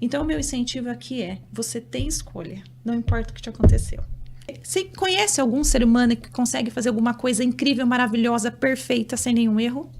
Então, o meu incentivo aqui é, você tem escolha, não importa o que te aconteceu. Você conhece algum ser humano que consegue fazer alguma coisa incrível, maravilhosa, perfeita, sem nenhum erro?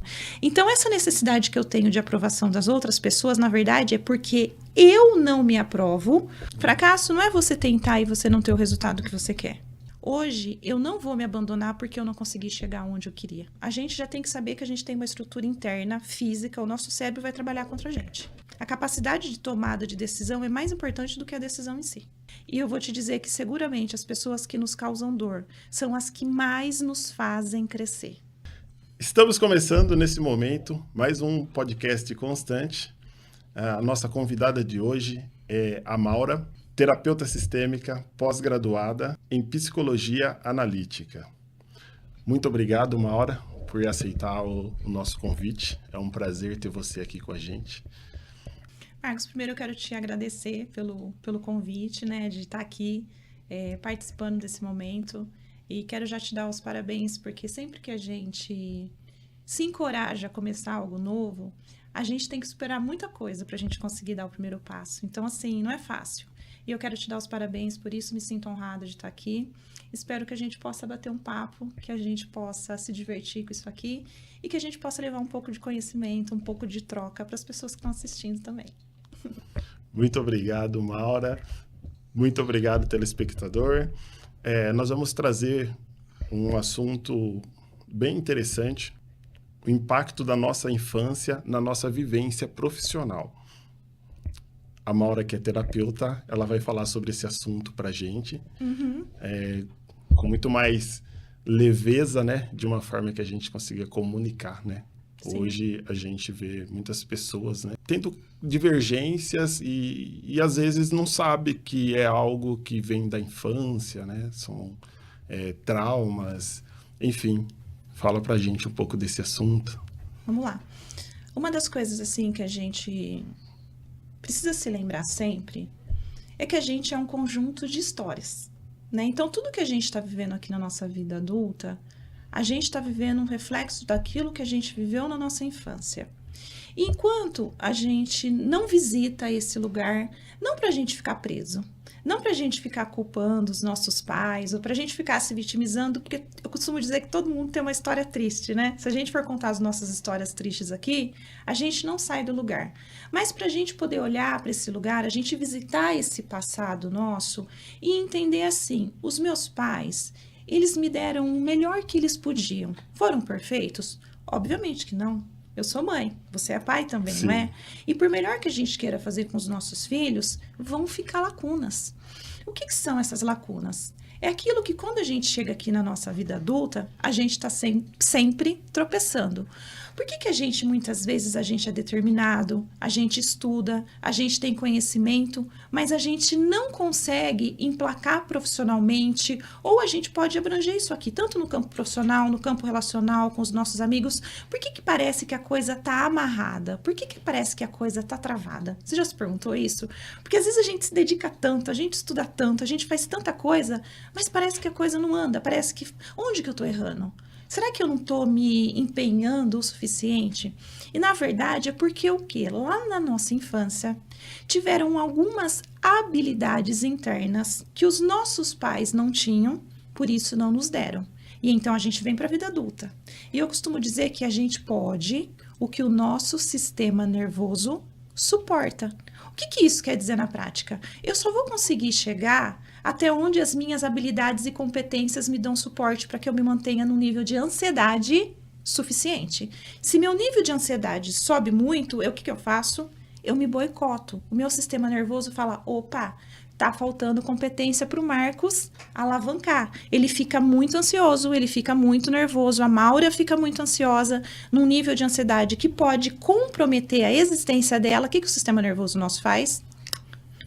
Então, essa necessidade que eu tenho de aprovação das outras pessoas, na verdade, é porque eu não me aprovo. Fracasso não é você tentar e você não ter o resultado que você quer. Hoje, eu não vou me abandonar porque eu não consegui chegar onde eu queria. A gente já tem que saber que a gente tem uma estrutura interna, física, o nosso cérebro vai trabalhar contra a gente. A capacidade de tomada de decisão é mais importante do que a decisão em si. E eu vou te dizer que seguramente as pessoas que nos causam dor são as que mais nos fazem crescer. Estamos começando nesse momento mais um podcast constante. A nossa convidada de hoje é a Maura, terapeuta sistêmica, pós-graduada em psicologia analítica. Muito obrigado, Maura, por aceitar o nosso convite. É um prazer ter você aqui com a gente. Marcos, primeiro eu quero te agradecer pelo convite, né, de estar aqui participando desse momento. E quero já te dar os parabéns, porque sempre que a gente se encoraja a começar algo novo, a gente tem que superar muita coisa para a gente conseguir dar o primeiro passo. Então, assim, não é fácil. E eu quero te dar os parabéns por isso, me sinto honrada de estar aqui. Espero que a gente possa bater um papo, que a gente possa se divertir com isso aqui e que a gente possa levar um pouco de conhecimento, um pouco de troca para as pessoas que estão assistindo também. Muito obrigado, Maura. Muito obrigado, telespectador. Nós vamos trazer um assunto bem interessante, o impacto da nossa infância na nossa vivência profissional. A Maura, que é terapeuta, ela vai falar sobre esse assunto para a gente, com muito mais leveza, né? De uma forma que a gente consiga comunicar, né? Sim. Hoje a gente vê muitas pessoas, né, tendo divergências e às vezes não sabe que é algo que vem da infância, né? São traumas, enfim. Fala pra gente um pouco desse assunto. Vamos lá. Uma das coisas assim que a gente precisa se lembrar sempre é que a gente é um conjunto de histórias, né? Então, tudo que a gente está vivendo aqui na nossa vida adulta, a gente está vivendo um reflexo daquilo que a gente viveu na nossa infância. E enquanto a gente não visita esse lugar, não para a gente ficar preso, não para a gente ficar culpando os nossos pais, ou para a gente ficar se vitimizando, porque eu costumo dizer que todo mundo tem uma história triste, né? Se a gente for contar as nossas histórias tristes aqui, a gente não sai do lugar. Mas para a gente poder olhar para esse lugar, a gente visitar esse passado nosso e entender assim, os meus pais, eles me deram o melhor que eles podiam. Foram perfeitos? Obviamente que não. Eu sou mãe, você é pai também, Sim. Não é? E por melhor que a gente queira fazer com os nossos filhos, vão ficar lacunas. O que são essas lacunas? É aquilo que quando a gente chega aqui na nossa vida adulta, a gente está sempre tropeçando. Por que a gente, muitas vezes, a gente é determinado, a gente estuda, a gente tem conhecimento, mas a gente não consegue emplacar profissionalmente, ou a gente pode abranger isso aqui, tanto no campo profissional, no campo relacional, com os nossos amigos. Por que parece que a coisa está amarrada? Por que parece que a coisa está travada? Você já se perguntou isso? Porque às vezes a gente se dedica tanto, a gente estuda tanto, a gente faz tanta coisa, mas parece que a coisa não anda, parece que... Onde que eu estou errando? Será que eu não estou me empenhando o suficiente? E, na verdade, é porque o quê? Lá na nossa infância, tiveram algumas habilidades internas que os nossos pais não tinham, por isso não nos deram. E então a gente vem para a vida adulta. E eu costumo dizer que a gente pode o que o nosso sistema nervoso suporta. O que isso quer dizer na prática? Eu só vou conseguir chegar até onde as minhas habilidades e competências me dão suporte para que eu me mantenha num nível de ansiedade suficiente. Se meu nível de ansiedade sobe muito, o que eu faço? Eu me boicoto. O meu sistema nervoso fala, opa, tá faltando competência para o Marcos alavancar. Ele fica muito ansioso, ele fica muito nervoso, a Maura fica muito ansiosa, num nível de ansiedade que pode comprometer a existência dela. O que o sistema nervoso nosso faz?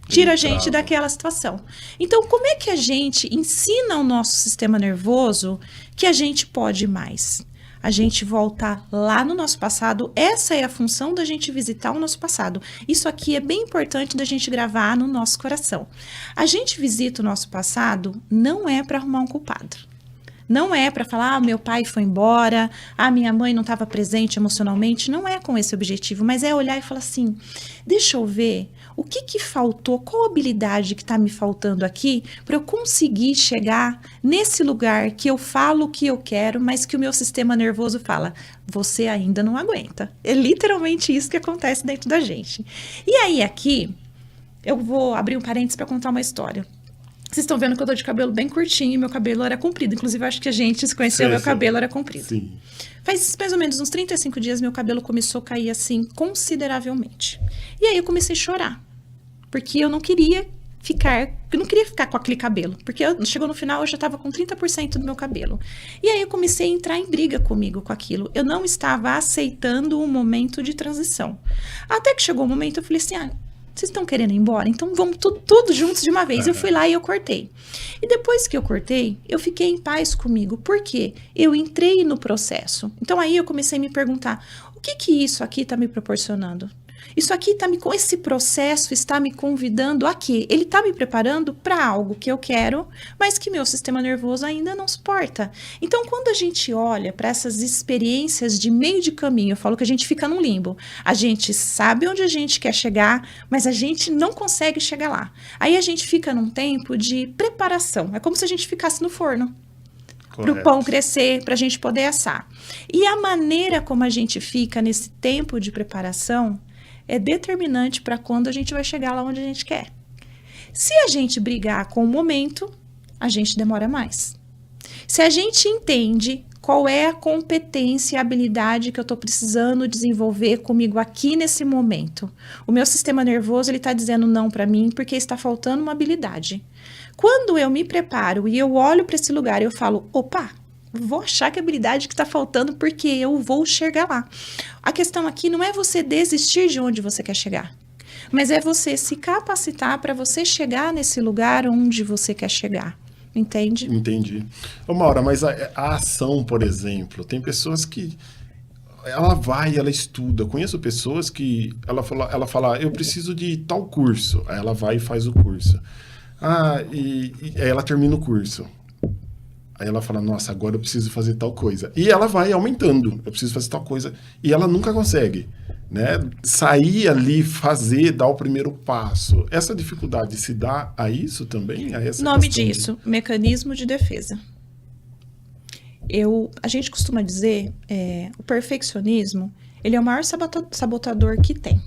Tira a gente daquela situação. Então, como é que a gente ensina o nosso sistema nervoso que a gente pode mais? A gente volta lá no nosso passado. Essa é a função da gente visitar o nosso passado. Isso aqui é bem importante da gente gravar no nosso coração. A gente visita o nosso passado não é para arrumar um culpado. Não é para falar, meu pai foi embora, minha mãe não estava presente emocionalmente. Não é com esse objetivo, mas é olhar e falar assim, deixa eu ver O que faltou? Qual habilidade que está me faltando aqui para eu conseguir chegar nesse lugar que eu falo o que eu quero, mas que o meu sistema nervoso fala, você ainda não aguenta. É literalmente isso que acontece dentro da gente. E aí aqui, eu vou abrir um parênteses para contar uma história. Vocês estão vendo que eu tô de cabelo bem curtinho e meu cabelo era comprido. Inclusive, acho que a gente se conheceu, meu cabelo era comprido. Sim. Faz mais ou menos uns 35 dias, meu cabelo começou a cair assim, consideravelmente. E aí eu comecei a chorar. Porque eu não queria ficar com aquele cabelo. Porque chegou no final, eu já estava com 30% do meu cabelo. E aí eu comecei a entrar em briga comigo com aquilo. Eu não estava aceitando um momento de transição. Até que chegou um momento, eu falei assim, vocês estão querendo ir embora? Então vamos tudo juntos de uma vez. Eu fui lá e eu cortei. E depois que eu cortei, eu fiquei em paz comigo. Por quê? Eu entrei no processo. Então aí eu comecei a me perguntar, o que isso aqui está me proporcionando? Isso aqui com esse processo está me convidando a quê? Ele está me preparando para algo que eu quero, mas que meu sistema nervoso ainda não suporta. Então, quando a gente olha para essas experiências de meio de caminho, eu falo que a gente fica num limbo. A gente sabe onde a gente quer chegar, mas a gente não consegue chegar lá. Aí a gente fica num tempo de preparação. É como se a gente ficasse no forno. Para o pão crescer, para a gente poder assar. E a maneira como a gente fica nesse tempo de preparação é determinante para quando a gente vai chegar lá onde a gente quer. Se a gente brigar com o momento, a gente demora mais. Se a gente entende qual é a competência e a habilidade que eu estou precisando desenvolver comigo aqui nesse momento, o meu sistema nervoso está dizendo não para mim porque está faltando uma habilidade. Quando eu me preparo e eu olho para esse lugar, eu falo, opa, vou achar que a habilidade que está faltando porque eu vou chegar lá. A questão aqui não é você desistir de onde você quer chegar, mas é você se capacitar para você chegar nesse lugar onde você quer chegar. Entende? Entendi. Ô, Maura, mas a ação, por exemplo, tem pessoas que ela estuda. Conheço pessoas que ela fala, eu preciso de tal curso. Aí ela vai e faz o curso. E aí ela termina o curso. Aí ela fala, nossa, agora eu preciso fazer tal coisa. E ela vai aumentando, eu preciso fazer tal coisa. E ela nunca consegue, né? Sair ali, dar o primeiro passo. Essa dificuldade se dá a isso também? A essa nome disso, mecanismo de defesa. A gente costuma dizer, o perfeccionismo, ele é o maior sabotador que tem.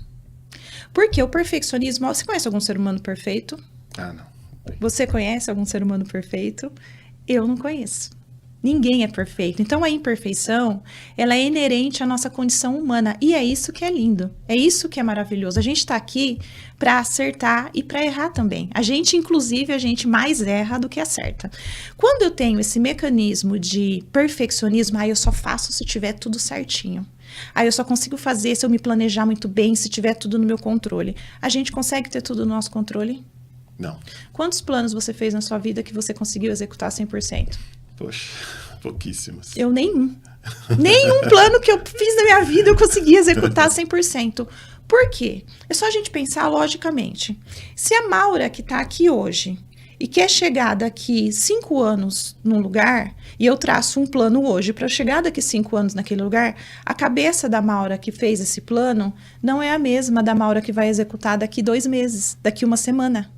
Porque o perfeccionismo, você conhece algum ser humano perfeito? Não. Você conhece algum ser humano perfeito? Eu não conheço. Ninguém é perfeito. Então, a imperfeição, ela é inerente à nossa condição humana. E é isso que é lindo. É isso que é maravilhoso. A gente está aqui para acertar e para errar também. Inclusive, a gente mais erra do que acerta. Quando eu tenho esse mecanismo de perfeccionismo, eu só faço se tiver tudo certinho. Eu só consigo fazer se eu me planejar muito bem, se tiver tudo no meu controle. A gente consegue ter tudo no nosso controle? Não. Quantos planos você fez na sua vida que você conseguiu executar 100%? Poxa, pouquíssimos. Eu nenhum. Nenhum plano que eu fiz na minha vida eu consegui executar 100%. Por quê? É só a gente pensar logicamente. Se a Maura que está aqui hoje e quer chegar daqui 5 anos num lugar, e eu traço um plano hoje para chegar daqui 5 anos naquele lugar, a cabeça da Maura que fez esse plano não é a mesma da Maura que vai executar daqui 2 meses, daqui 1 semana.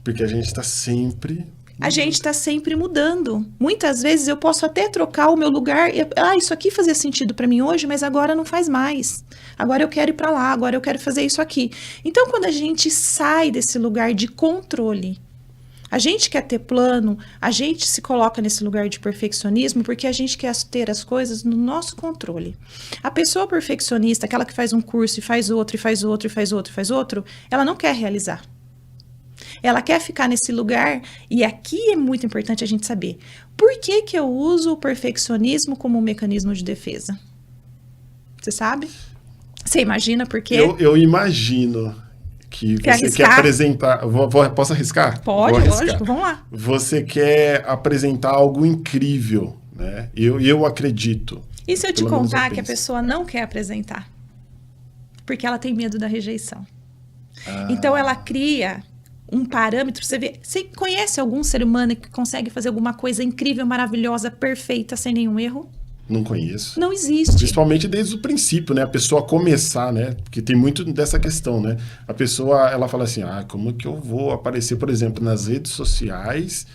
Porque a gente está sempre... A gente está sempre mudando. Muitas vezes eu posso até trocar o meu lugar. Isso aqui fazia sentido para mim hoje, mas agora não faz mais. Agora eu quero ir para lá, agora eu quero fazer isso aqui. Então, quando a gente sai desse lugar de controle, a gente quer ter plano, a gente se coloca nesse lugar de perfeccionismo porque a gente quer ter as coisas no nosso controle. A pessoa perfeccionista, aquela que faz um curso e faz outro, e faz outro, e faz outro, e faz outro, ela não quer realizar. Ela quer ficar nesse lugar, e aqui é muito importante a gente saber por que eu uso o perfeccionismo como um mecanismo de defesa. Você sabe? Você imagina por quê? Eu imagino que você quer apresentar... Posso arriscar? Pode, lógico, vamos lá. Você quer apresentar algo incrível, né? Eu acredito. E se eu te contar que a pessoa não quer apresentar? Porque ela tem medo da rejeição. Então, ela cria um parâmetro. Você conhece algum ser humano que consegue fazer alguma coisa incrível, maravilhosa, perfeita, sem nenhum erro? Não conheço. Não existe. Principalmente desde o princípio, né? A pessoa começar, né? Porque tem muito dessa questão, né? A pessoa, ela fala assim, como que eu vou aparecer, por exemplo, nas redes sociais,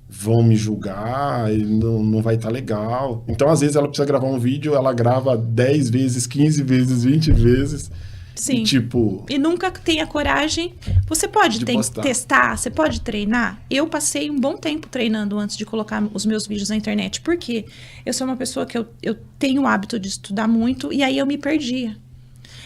vão me julgar, e não vai estar legal. Então, às vezes, ela precisa gravar um vídeo, ela grava 10 vezes, 15 vezes, 20 vezes. Sim. E, tipo... E nunca tenha coragem. Você pode testar, você pode treinar. Eu passei um bom tempo treinando antes de colocar os meus vídeos na internet. Por quê? Eu sou uma pessoa que eu tenho o hábito de estudar muito e aí eu me perdia.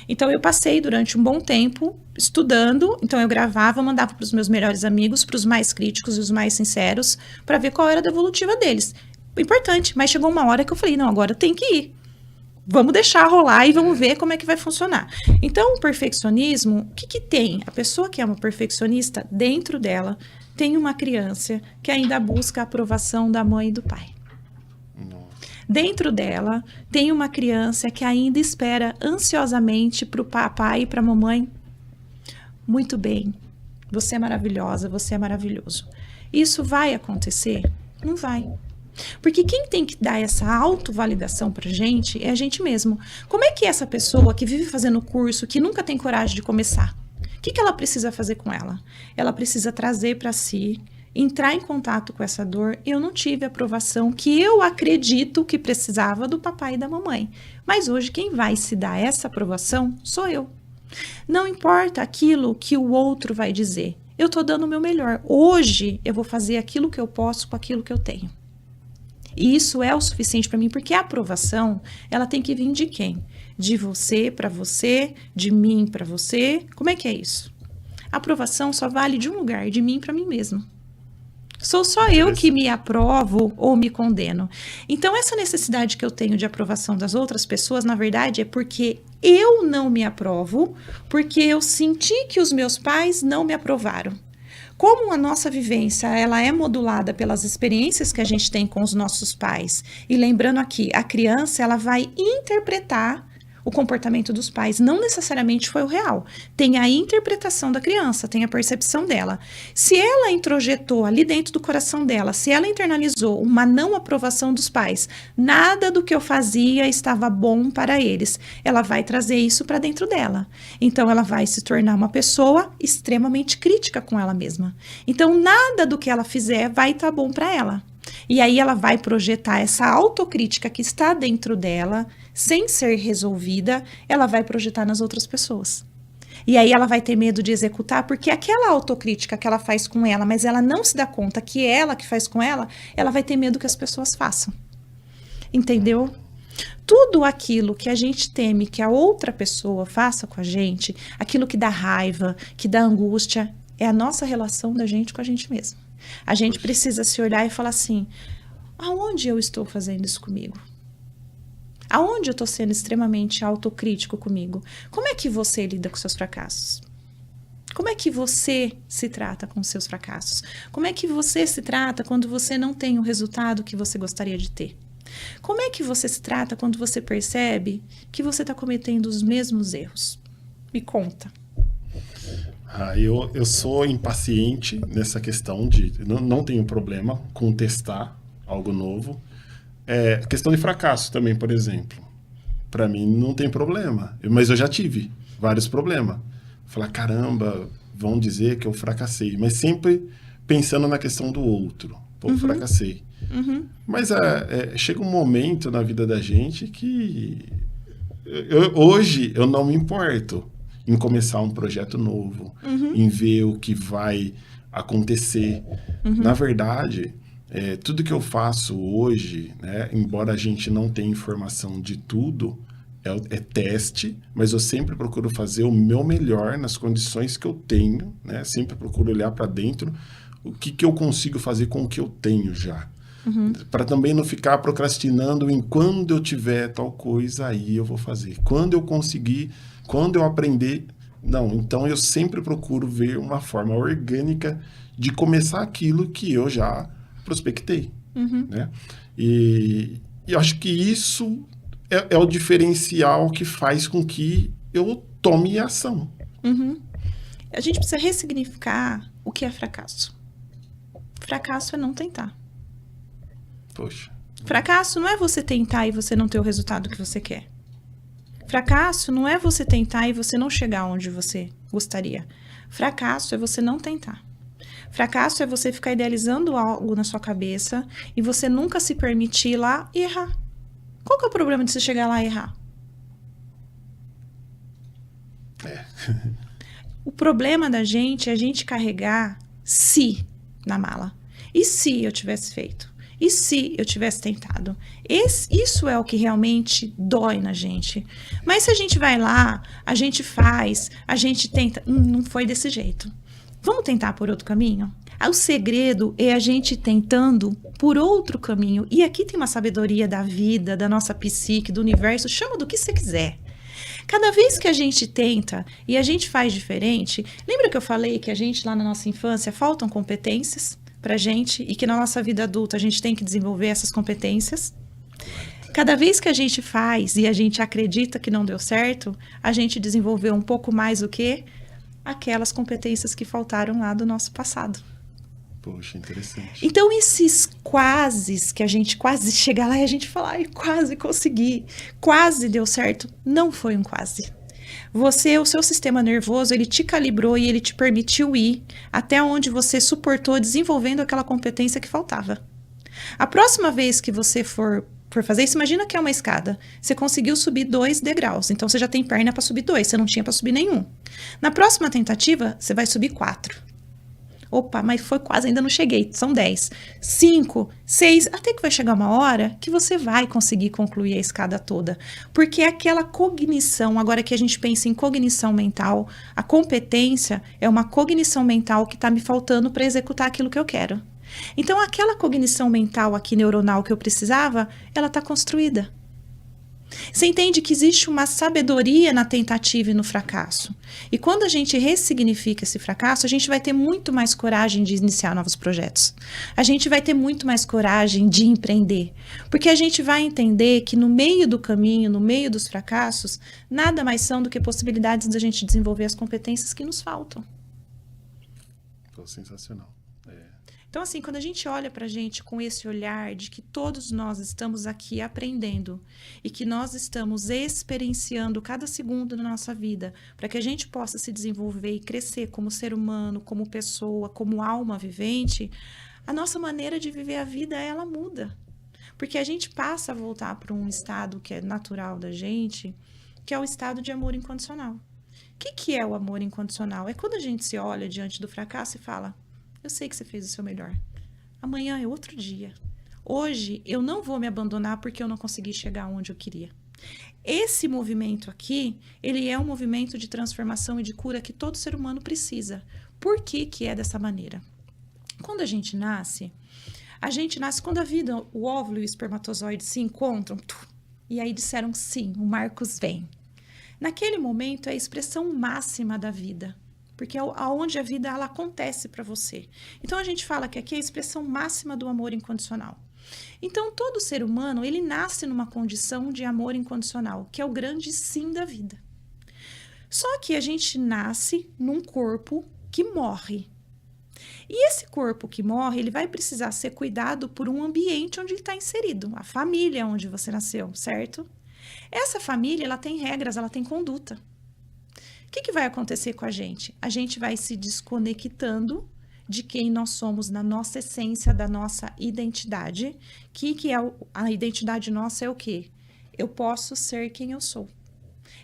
Então, eu passei durante um bom tempo estudando. Então, eu gravava, mandava para os meus melhores amigos, para os mais críticos e os mais sinceros, para ver qual era a devolutiva deles. Importante, mas chegou uma hora que eu falei, não, agora tem que ir. Vamos deixar rolar e vamos ver como é que vai funcionar. Então, o perfeccionismo, o que tem? A pessoa que é uma perfeccionista, dentro dela, tem uma criança que ainda busca a aprovação da mãe e do pai. Dentro dela, tem uma criança que ainda espera ansiosamente para o papai e para a mamãe. Muito bem, você é maravilhosa, você é maravilhoso. Isso vai acontecer? Não vai. Porque quem tem que dar essa autovalidação pra gente é a gente mesmo. Como é que essa pessoa que vive fazendo curso, que nunca tem coragem de começar, o que ela precisa fazer com ela? Ela precisa trazer para si, entrar em contato com essa dor. Eu não tive a aprovação que eu acredito que precisava do papai e da mamãe. Mas hoje quem vai se dar essa aprovação sou eu. Não importa aquilo que o outro vai dizer. Eu tô dando o meu melhor. Hoje eu vou fazer aquilo que eu posso com aquilo que eu tenho. E isso é o suficiente para mim, porque a aprovação, ela tem que vir de quem? De você para você, de mim para você. Como é que é isso? A aprovação só vale de um lugar, de mim para mim mesmo. Sou só eu que me aprovo ou me condeno. Então, essa necessidade que eu tenho de aprovação das outras pessoas, na verdade, é porque eu não me aprovo, porque eu senti que os meus pais não me aprovaram. Como a nossa vivência ela é modulada pelas experiências que a gente tem com os nossos pais, e lembrando aqui, a criança ela vai interpretar o comportamento dos pais, não necessariamente foi o real. Tem a interpretação da criança, tem a percepção dela. Se ela introjetou ali dentro do coração dela, se ela internalizou uma não aprovação dos pais, nada do que eu fazia estava bom para eles, ela vai trazer isso para dentro dela. Então, ela vai se tornar uma pessoa extremamente crítica com ela mesma. Então, nada do que ela fizer vai estar bom para ela. E aí ela vai projetar essa autocrítica que está dentro dela, sem ser resolvida, ela vai projetar nas outras pessoas. E aí ela vai ter medo de executar, porque aquela autocrítica que ela faz com ela, mas ela não se dá conta que é ela que faz com ela vai ter medo que as pessoas façam. Entendeu? Tudo aquilo que a gente teme que a outra pessoa faça com a gente, aquilo que dá raiva, que dá angústia, é a nossa relação da gente com a gente mesma. A gente precisa se olhar e falar assim, aonde eu estou fazendo isso comigo? Aonde eu estou sendo extremamente autocrítico comigo? Como é que você lida com seus fracassos? Como é que você se trata com seus fracassos? Como é que você se trata quando você não tem o resultado que você gostaria de ter? Como é que você se trata quando você percebe que você está cometendo os mesmos erros? Me conta. Eu sou impaciente nessa questão de... Não tenho problema com testar algo novo. Questão de fracasso também, por exemplo. Para mim, não tem problema. Mas eu já tive vários problemas. Falar, caramba, vão dizer que eu fracassei. Mas sempre pensando na questão do outro. Pô, fracassei. Mas chega um momento na vida da gente que... hoje, eu não me importo em começar um projeto novo, em ver o que vai acontecer. Na verdade, tudo que eu faço hoje, né, embora a gente não tenha informação de tudo, é teste, mas eu sempre procuro fazer o meu melhor nas condições que eu tenho, né? Sempre procuro olhar para dentro o que eu consigo fazer com o que eu tenho já. Para também não ficar procrastinando em quando eu tiver tal coisa, aí eu vou fazer. Quando eu conseguir, quando eu aprender... Não, então eu sempre procuro ver uma forma orgânica de começar aquilo que eu já prospectei. Né? E eu acho que isso é o diferencial que faz com que eu tome ação. A gente precisa ressignificar o que é fracasso. Fracasso é não tentar. Poxa, Fracasso não é você tentar e você não ter o resultado que você quer. Fracasso não é você tentar e você não chegar onde você gostaria. Fracasso é você não tentar. Fracasso é você ficar idealizando algo na sua cabeça e você nunca se permitir ir lá e errar. Qual que é o problema de você chegar lá e errar? O problema da gente é a gente carregar se na mala. E se eu tivesse feito? E se eu tivesse tentado? Isso é o que realmente dói na gente. Mas se a gente vai lá, a gente faz, a gente tenta... não foi desse jeito. Vamos tentar por outro caminho? O segredo é a gente tentando por outro caminho. E aqui tem uma sabedoria da vida, da nossa psique, do universo. Chama do que você quiser. Cada vez que a gente tenta e a gente faz diferente... Lembra que eu falei que a gente lá na nossa infância faltam competências pra gente e que na nossa vida adulta a gente tem que desenvolver essas competências? Cada vez que a gente faz e a gente acredita que não deu certo, a gente desenvolveu um pouco mais o quê? Aquelas competências que faltaram lá do nosso passado. Poxa, interessante. Então, esses quases, que a gente quase chega lá e a gente fala, ai, quase consegui, quase deu certo, não foi um quase. O seu sistema nervoso, ele te calibrou e ele te permitiu ir até onde você suportou desenvolvendo aquela competência que faltava. A próxima vez que você for fazer isso, imagina que é uma escada. Você conseguiu subir 2 degraus, então você já tem perna para subir 2, você não tinha para subir nenhum. Na próxima tentativa, você vai subir 4. Opa, mas foi quase, ainda não cheguei. São 10, 5, 6, até que vai chegar uma hora que você vai conseguir concluir a escada toda. Porque aquela cognição, agora que a gente pensa em cognição mental, a competência é uma cognição mental que está me faltando para executar aquilo que eu quero. Então, aquela cognição mental aqui, neuronal, que eu precisava, ela está construída. Você entende que existe uma sabedoria na tentativa e no fracasso. E quando a gente ressignifica esse fracasso, a gente vai ter muito mais coragem de iniciar novos projetos. A gente vai ter muito mais coragem de empreender. Porque a gente vai entender que no meio do caminho, no meio dos fracassos, nada mais são do que possibilidades da gente desenvolver as competências que nos faltam. Sensacional. Então, assim, quando a gente olha pra gente com esse olhar de que todos nós estamos aqui aprendendo e que nós estamos experienciando cada segundo da nossa vida para que a gente possa se desenvolver e crescer como ser humano, como pessoa, como alma vivente, a nossa maneira de viver a vida, ela muda. Porque a gente passa a voltar para um estado que é natural da gente, que é o estado de amor incondicional. O que é o amor incondicional? É quando a gente se olha diante do fracasso e fala... Eu sei que você fez o seu melhor. Amanhã é outro dia. Hoje eu não vou me abandonar porque eu não consegui chegar onde eu queria. Esse movimento aqui, ele é um movimento de transformação e de cura que todo ser humano precisa. Por que é dessa maneira? Quando a gente nasce quando a vida, o óvulo e o espermatozoide se encontram, e aí disseram sim, o Marcos vem. Naquele momento é a expressão máxima da vida. Porque é aonde a vida ela acontece para você. Então, a gente fala que aqui é a expressão máxima do amor incondicional. Então, todo ser humano, ele nasce numa condição de amor incondicional, que é o grande sim da vida. Só que a gente nasce num corpo que morre. E esse corpo que morre, ele vai precisar ser cuidado por um ambiente onde ele está inserido. A família onde você nasceu, certo? Essa família, ela tem regras, ela tem conduta. O que vai acontecer com a gente? A gente vai se desconectando de quem nós somos na nossa essência, da nossa identidade. Que é a identidade nossa é o quê? Eu posso ser quem eu sou.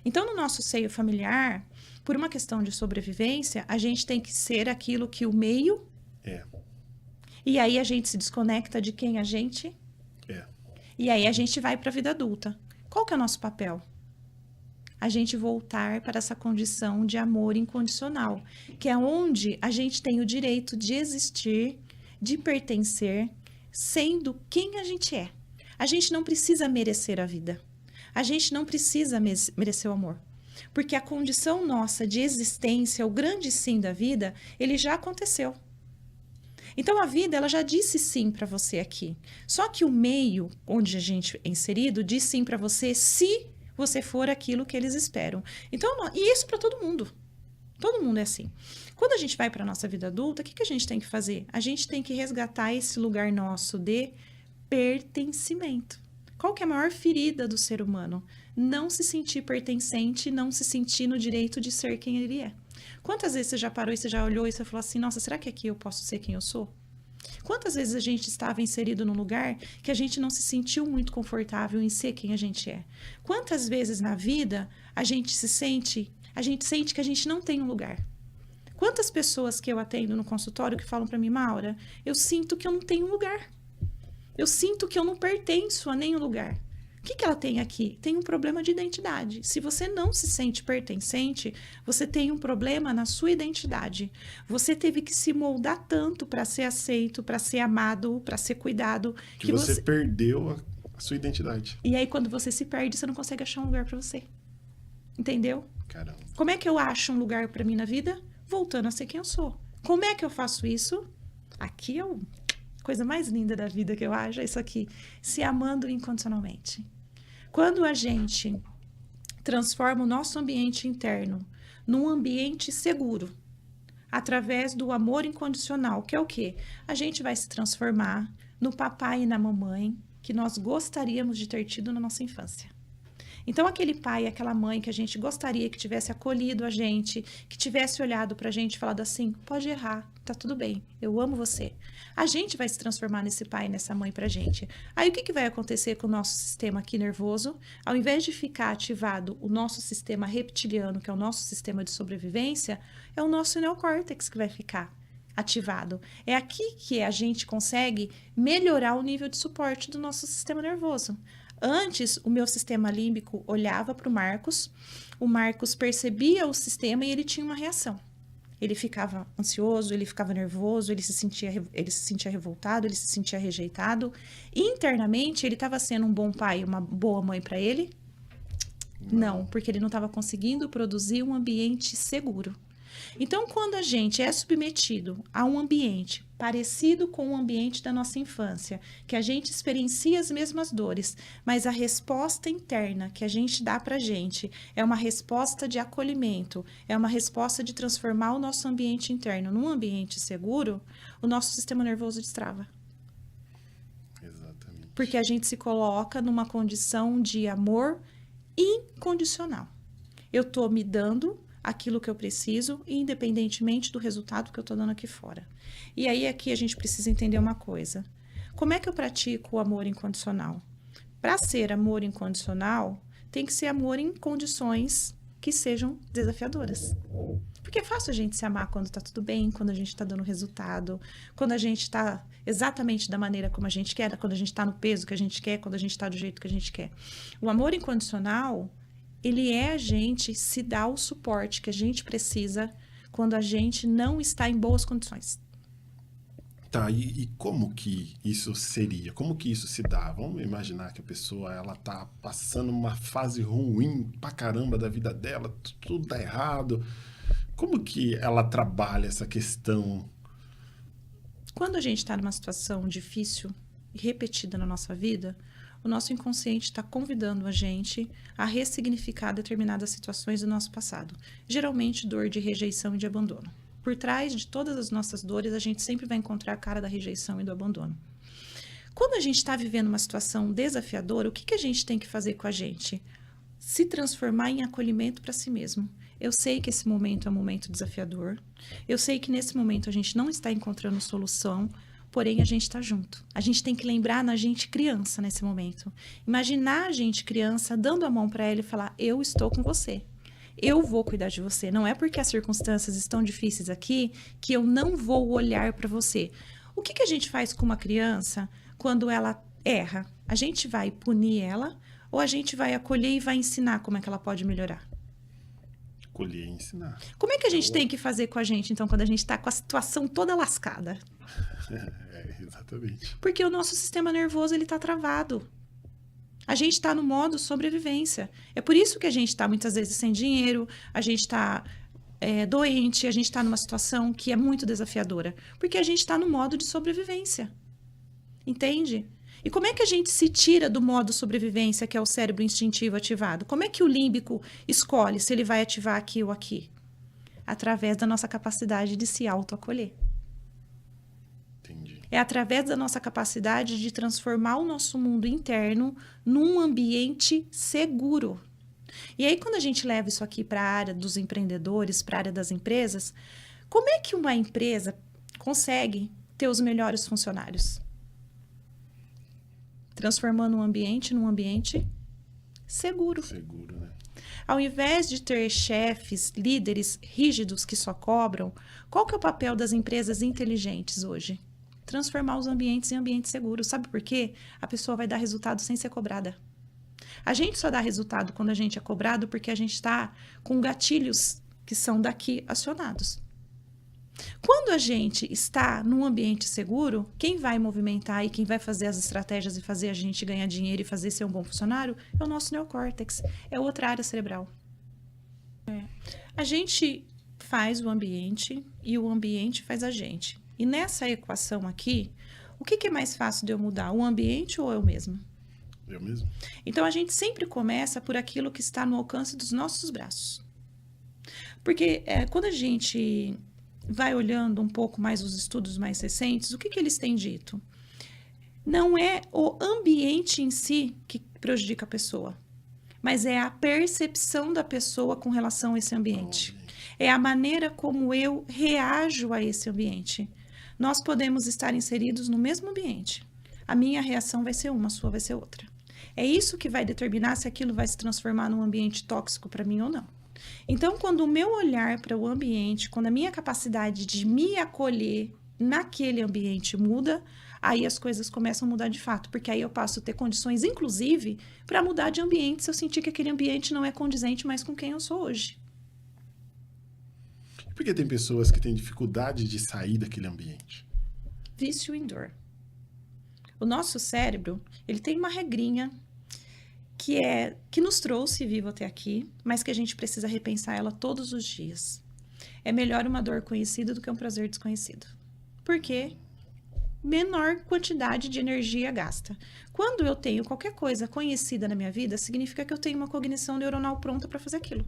Então, no nosso seio familiar, por uma questão de sobrevivência, a gente tem que ser aquilo que o meio é. E aí a gente se desconecta de quem a gente é. E aí a gente vai para a vida adulta. Qual que é o nosso papel? A gente voltar para essa condição de amor incondicional, que é onde a gente tem o direito de existir, de pertencer, sendo quem a gente é. A gente não precisa merecer a vida. A gente não precisa merecer o amor. Porque a condição nossa de existência, o grande sim da vida, ele já aconteceu. Então, a vida, ela já disse sim para você aqui. Só que o meio onde a gente é inserido diz sim para você se você for aquilo que eles esperam. Então, e isso para todo mundo. Todo mundo é assim. Quando a gente vai para a nossa vida adulta, o que a gente tem que fazer? A gente tem que resgatar esse lugar nosso de pertencimento. Qual que é a maior ferida do ser humano? Não se sentir pertencente, não se sentir no direito de ser quem ele é. Quantas vezes você já parou e você já olhou e você falou assim, nossa, será que aqui eu posso ser quem eu sou? Quantas vezes a gente estava inserido num lugar que a gente não se sentiu muito confortável em ser quem a gente é? Quantas vezes na vida a gente sente que a gente não tem um lugar? Quantas pessoas que eu atendo no consultório que falam para mim, Maura, eu sinto que eu não tenho um lugar. Eu sinto que eu não pertenço a nenhum lugar. O que ela tem aqui? Tem um problema de identidade. Se você não se sente pertencente, você tem um problema na sua identidade. Você teve que se moldar tanto para ser aceito, para ser amado, para ser cuidado. Que você perdeu a sua identidade. E aí, quando você se perde, você não consegue achar um lugar para você. Entendeu? Caramba. Como é que eu acho um lugar para mim na vida? Voltando a ser quem eu sou. Como é que eu faço isso? Aqui é a coisa mais linda da vida que eu acho, é isso aqui. Se amando incondicionalmente. Quando a gente transforma o nosso ambiente interno num ambiente seguro, através do amor incondicional, que é o quê? A gente vai se transformar no papai e na mamãe que nós gostaríamos de ter tido na nossa infância. Então, aquele pai e aquela mãe que a gente gostaria que tivesse acolhido a gente, que tivesse olhado pra gente e falado assim, pode errar, tá tudo bem, eu amo você. A gente vai se transformar nesse pai e nessa mãe pra gente. Aí, o que vai acontecer com o nosso sistema aqui nervoso? Ao invés de ficar ativado o nosso sistema reptiliano, que é o nosso sistema de sobrevivência, é o nosso neocórtex que vai ficar ativado. É aqui que a gente consegue melhorar o nível de suporte do nosso sistema nervoso. Antes, o meu sistema límbico olhava para o Marcos percebia o sistema e ele tinha uma reação. Ele ficava ansioso, ele ficava nervoso, ele se sentia revoltado, ele se sentia rejeitado. Internamente, ele estava sendo um bom pai, uma boa mãe para ele? Não, porque ele não estava conseguindo produzir um ambiente seguro. Então, quando a gente é submetido a um ambiente parecido com o ambiente da nossa infância, que a gente experiencia as mesmas dores, mas a resposta interna que a gente dá pra gente é uma resposta de acolhimento, é uma resposta de transformar o nosso ambiente interno num ambiente seguro, o nosso sistema nervoso destrava. Exatamente. Porque a gente se coloca numa condição de amor incondicional. Eu tô me dando aquilo que eu preciso, independentemente do resultado que eu estou dando aqui fora. E aí aqui a gente precisa entender uma coisa. Como é que eu pratico o amor incondicional? Para ser amor incondicional, tem que ser amor em condições que sejam desafiadoras. Porque é fácil a gente se amar quando está tudo bem, quando a gente está dando resultado, quando a gente está exatamente da maneira como a gente quer, quando a gente está no peso que a gente quer, quando a gente está do jeito que a gente quer. O amor incondicional, ele é a gente se dar o suporte que a gente precisa quando a gente não está em boas condições. Tá, e como que isso seria? Como que isso se dá? Vamos imaginar que a pessoa, ela tá passando uma fase ruim pra caramba da vida dela, tudo dá errado. Como que ela trabalha essa questão? Quando a gente está numa situação difícil e repetida na nossa vida, o nosso inconsciente está convidando a gente a ressignificar determinadas situações do nosso passado. Geralmente, dor de rejeição e de abandono. Por trás de todas as nossas dores, a gente sempre vai encontrar a cara da rejeição e do abandono. Quando a gente está vivendo uma situação desafiadora, o que a gente tem que fazer com a gente? Se transformar em acolhimento para si mesmo. Eu sei que esse momento é um momento desafiador. Eu sei que nesse momento a gente não está encontrando solução, porém a gente está junto. A gente tem que lembrar na gente criança nesse momento. Imaginar a gente criança dando a mão para ela e falar, eu estou com você. Eu vou cuidar de você. Não é porque as circunstâncias estão difíceis aqui que eu não vou olhar para você. O que a gente faz com uma criança quando ela erra? A gente vai punir ela ou a gente vai acolher e vai ensinar como é que ela pode melhorar? Acolher e ensinar. Como é que a gente tem que fazer com a gente, então, quando a gente está com a situação toda lascada? Exatamente. Porque o nosso sistema nervoso, ele está travado. A gente está no modo sobrevivência. É por isso que a gente está, muitas vezes, sem dinheiro, a gente está doente, a gente está numa situação que é muito desafiadora. Porque a gente está no modo de sobrevivência. Entende? E como é que a gente se tira do modo sobrevivência, que é o cérebro instintivo ativado? Como é que o límbico escolhe se ele vai ativar aqui ou aqui? Através da nossa capacidade de se autoacolher. Entendi. É através da nossa capacidade de transformar o nosso mundo interno num ambiente seguro. E aí, quando a gente leva isso aqui para a área dos empreendedores, para a área das empresas, como é que uma empresa consegue ter os melhores funcionários? Transformando um ambiente num ambiente seguro. Seguro, né? Ao invés de ter chefes, líderes rígidos que só cobram, qual que é o papel das empresas inteligentes hoje? Transformar os ambientes em ambientes seguros. Sabe por quê? A pessoa vai dar resultado sem ser cobrada. A gente só dá resultado quando a gente é cobrado porque a gente está com gatilhos que são daqui acionados. Quando a gente está num ambiente seguro, quem vai movimentar e quem vai fazer as estratégias e fazer a gente ganhar dinheiro e fazer ser um bom funcionário é o nosso neocórtex, é outra área cerebral. A gente faz o ambiente e o ambiente faz a gente. E nessa equação aqui, o que é mais fácil de eu mudar, o ambiente ou eu mesmo? Eu mesmo. Então, a gente sempre começa por aquilo que está no alcance dos nossos braços. Porque quando a gente vai olhando um pouco mais os estudos mais recentes, o que eles têm dito? Não é o ambiente em si que prejudica a pessoa, mas é a percepção da pessoa com relação a esse ambiente. É a maneira como eu reajo a esse ambiente. Nós podemos estar inseridos no mesmo ambiente. A minha reação vai ser uma, a sua vai ser outra. É isso que vai determinar se aquilo vai se transformar num ambiente tóxico para mim ou não. Então, quando o meu olhar para o ambiente, quando a minha capacidade de me acolher naquele ambiente muda, aí as coisas começam a mudar de fato, porque aí eu passo a ter condições, inclusive, para mudar de ambiente se eu sentir que aquele ambiente não é condizente mais com quem eu sou hoje. Porque tem pessoas que têm dificuldade de sair daquele ambiente. Vício em dor. O nosso cérebro, ele tem uma regrinha que nos trouxe vivo até aqui, mas que a gente precisa repensar ela todos os dias. É melhor uma dor conhecida do que um prazer desconhecido. Por quê? Menor quantidade de energia gasta. Quando eu tenho qualquer coisa conhecida na minha vida, significa que eu tenho uma cognição neuronal pronta para fazer aquilo.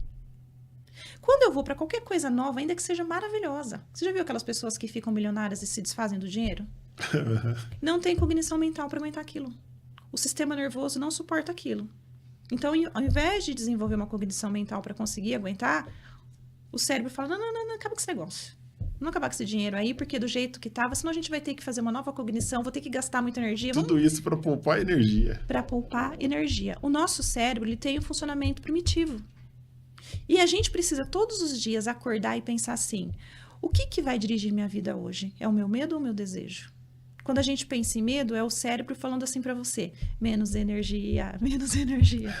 Quando eu vou para qualquer coisa nova, ainda que seja maravilhosa. Você já viu aquelas pessoas que ficam milionárias e se desfazem do dinheiro? Não tem cognição mental para aguentar aquilo. O sistema nervoso não suporta aquilo. Então, ao invés de desenvolver uma cognição mental para conseguir aguentar, o cérebro fala, não, acaba com esse negócio. Não acabar com esse dinheiro aí, porque do jeito que estava, senão a gente vai ter que fazer uma nova cognição, vou ter que gastar muita energia. Tudo isso para poupar energia. Para poupar energia. O nosso cérebro, ele tem um funcionamento primitivo. E a gente precisa todos os dias acordar e pensar assim, o que vai dirigir minha vida hoje? É o meu medo ou o meu desejo? Quando a gente pensa em medo, é o cérebro falando assim para você, menos energia, menos energia.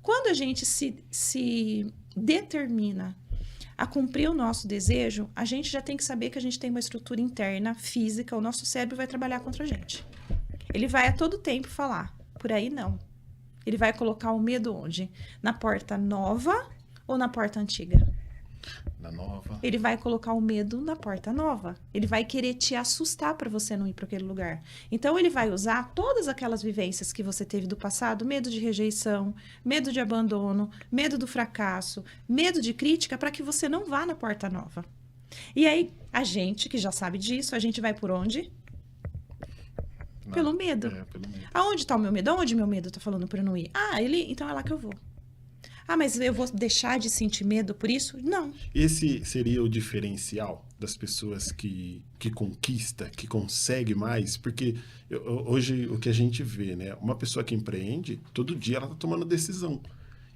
Quando a gente se determina a cumprir o nosso desejo, a gente já tem que saber que a gente tem uma estrutura interna, física, o nosso cérebro vai trabalhar contra a gente. Ele vai a todo tempo falar, por aí não. Ele vai colocar o medo onde? Na porta nova ou na porta antiga? Na nova. Ele vai colocar o medo na porta nova. Ele vai querer te assustar para você não ir para aquele lugar. Então, ele vai usar todas aquelas vivências que você teve do passado, medo de rejeição, medo de abandono, medo do fracasso, medo de crítica, para que você não vá na porta nova. E aí, a gente, que já sabe disso, a gente vai por onde? Não, pelo medo. Pelo medo. Aonde está o meu medo? Aonde meu medo está falando para eu não ir? Então é lá que eu vou. Mas eu vou deixar de sentir medo por isso? Não. Esse seria o diferencial das pessoas que conquista, que consegue mais? Porque hoje o que a gente vê, né? Uma pessoa que empreende, todo dia ela está tomando decisão.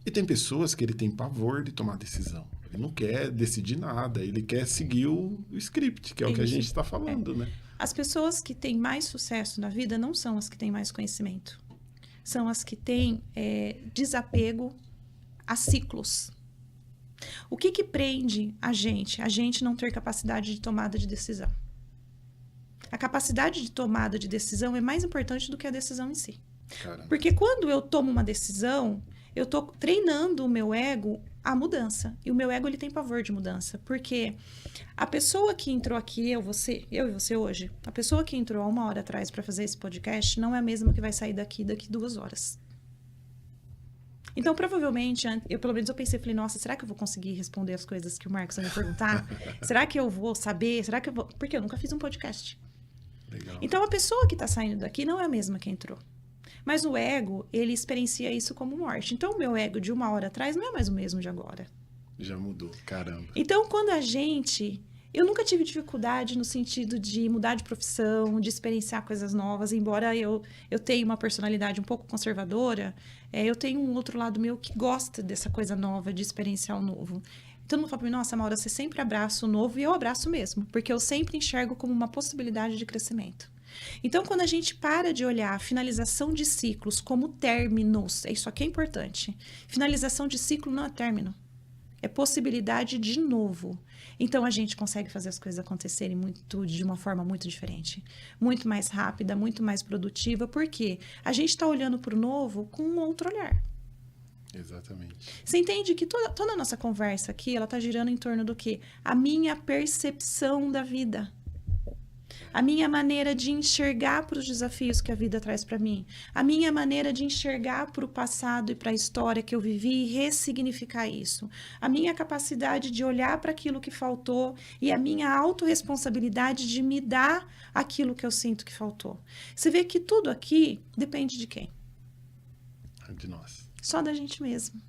E tem pessoas que ele tem pavor de tomar decisão. Ele não quer decidir nada, ele quer seguir o script, que é o que a gente está falando, né? As pessoas que têm mais sucesso na vida não são as que têm mais conhecimento. São as que têm desapego a ciclos. O que prende a gente? A gente não ter capacidade de tomada de decisão. A capacidade de tomada de decisão é mais importante do que a decisão em si. Caramba. Porque quando eu tomo uma decisão, eu estou treinando o meu ego à mudança. E o meu ego, ele tem pavor de mudança. Porque a pessoa que entrou aqui, eu e você hoje, a pessoa que entrou há 1 hora atrás para fazer esse podcast não é a mesma que vai sair daqui 2 horas. Então, provavelmente, eu pensei, nossa, será que eu vou conseguir responder as coisas que o Marcos vai me perguntar? Será que eu vou saber? Será que eu vou... Porque eu nunca fiz um podcast. Legal. Então, a pessoa que está saindo daqui não é a mesma que entrou. Mas o ego, ele experiencia isso como morte. Então, o meu ego de 1 hora atrás não é mais o mesmo de agora. Já mudou, caramba. Então, quando a gente... Eu nunca tive dificuldade no sentido de mudar de profissão, de experienciar coisas novas, embora eu tenha uma personalidade um pouco conservadora, eu tenho um outro lado meu que gosta dessa coisa nova, de experienciar o novo. Todo mundo fala pra mim, nossa, Maura, você sempre abraça o novo, e eu abraço mesmo, porque eu sempre enxergo como uma possibilidade de crescimento. Então, quando a gente para de olhar a finalização de ciclos como términos, isso aqui é importante. Finalização de ciclo não é término. É possibilidade de novo. Então, a gente consegue fazer as coisas acontecerem de uma forma muito diferente. Muito mais rápida, muito mais produtiva. Por quê? A gente está olhando para o novo com um outro olhar. Exatamente. Você entende que toda a nossa conversa aqui, ela está girando em torno do quê? A minha percepção da vida. A minha maneira de enxergar para os desafios que a vida traz para mim. A minha maneira de enxergar para o passado e para a história que eu vivi e ressignificar isso. A minha capacidade de olhar para aquilo que faltou e a minha autorresponsabilidade de me dar aquilo que eu sinto que faltou. Você vê que tudo aqui depende de quem? De nós. Só da gente mesmo.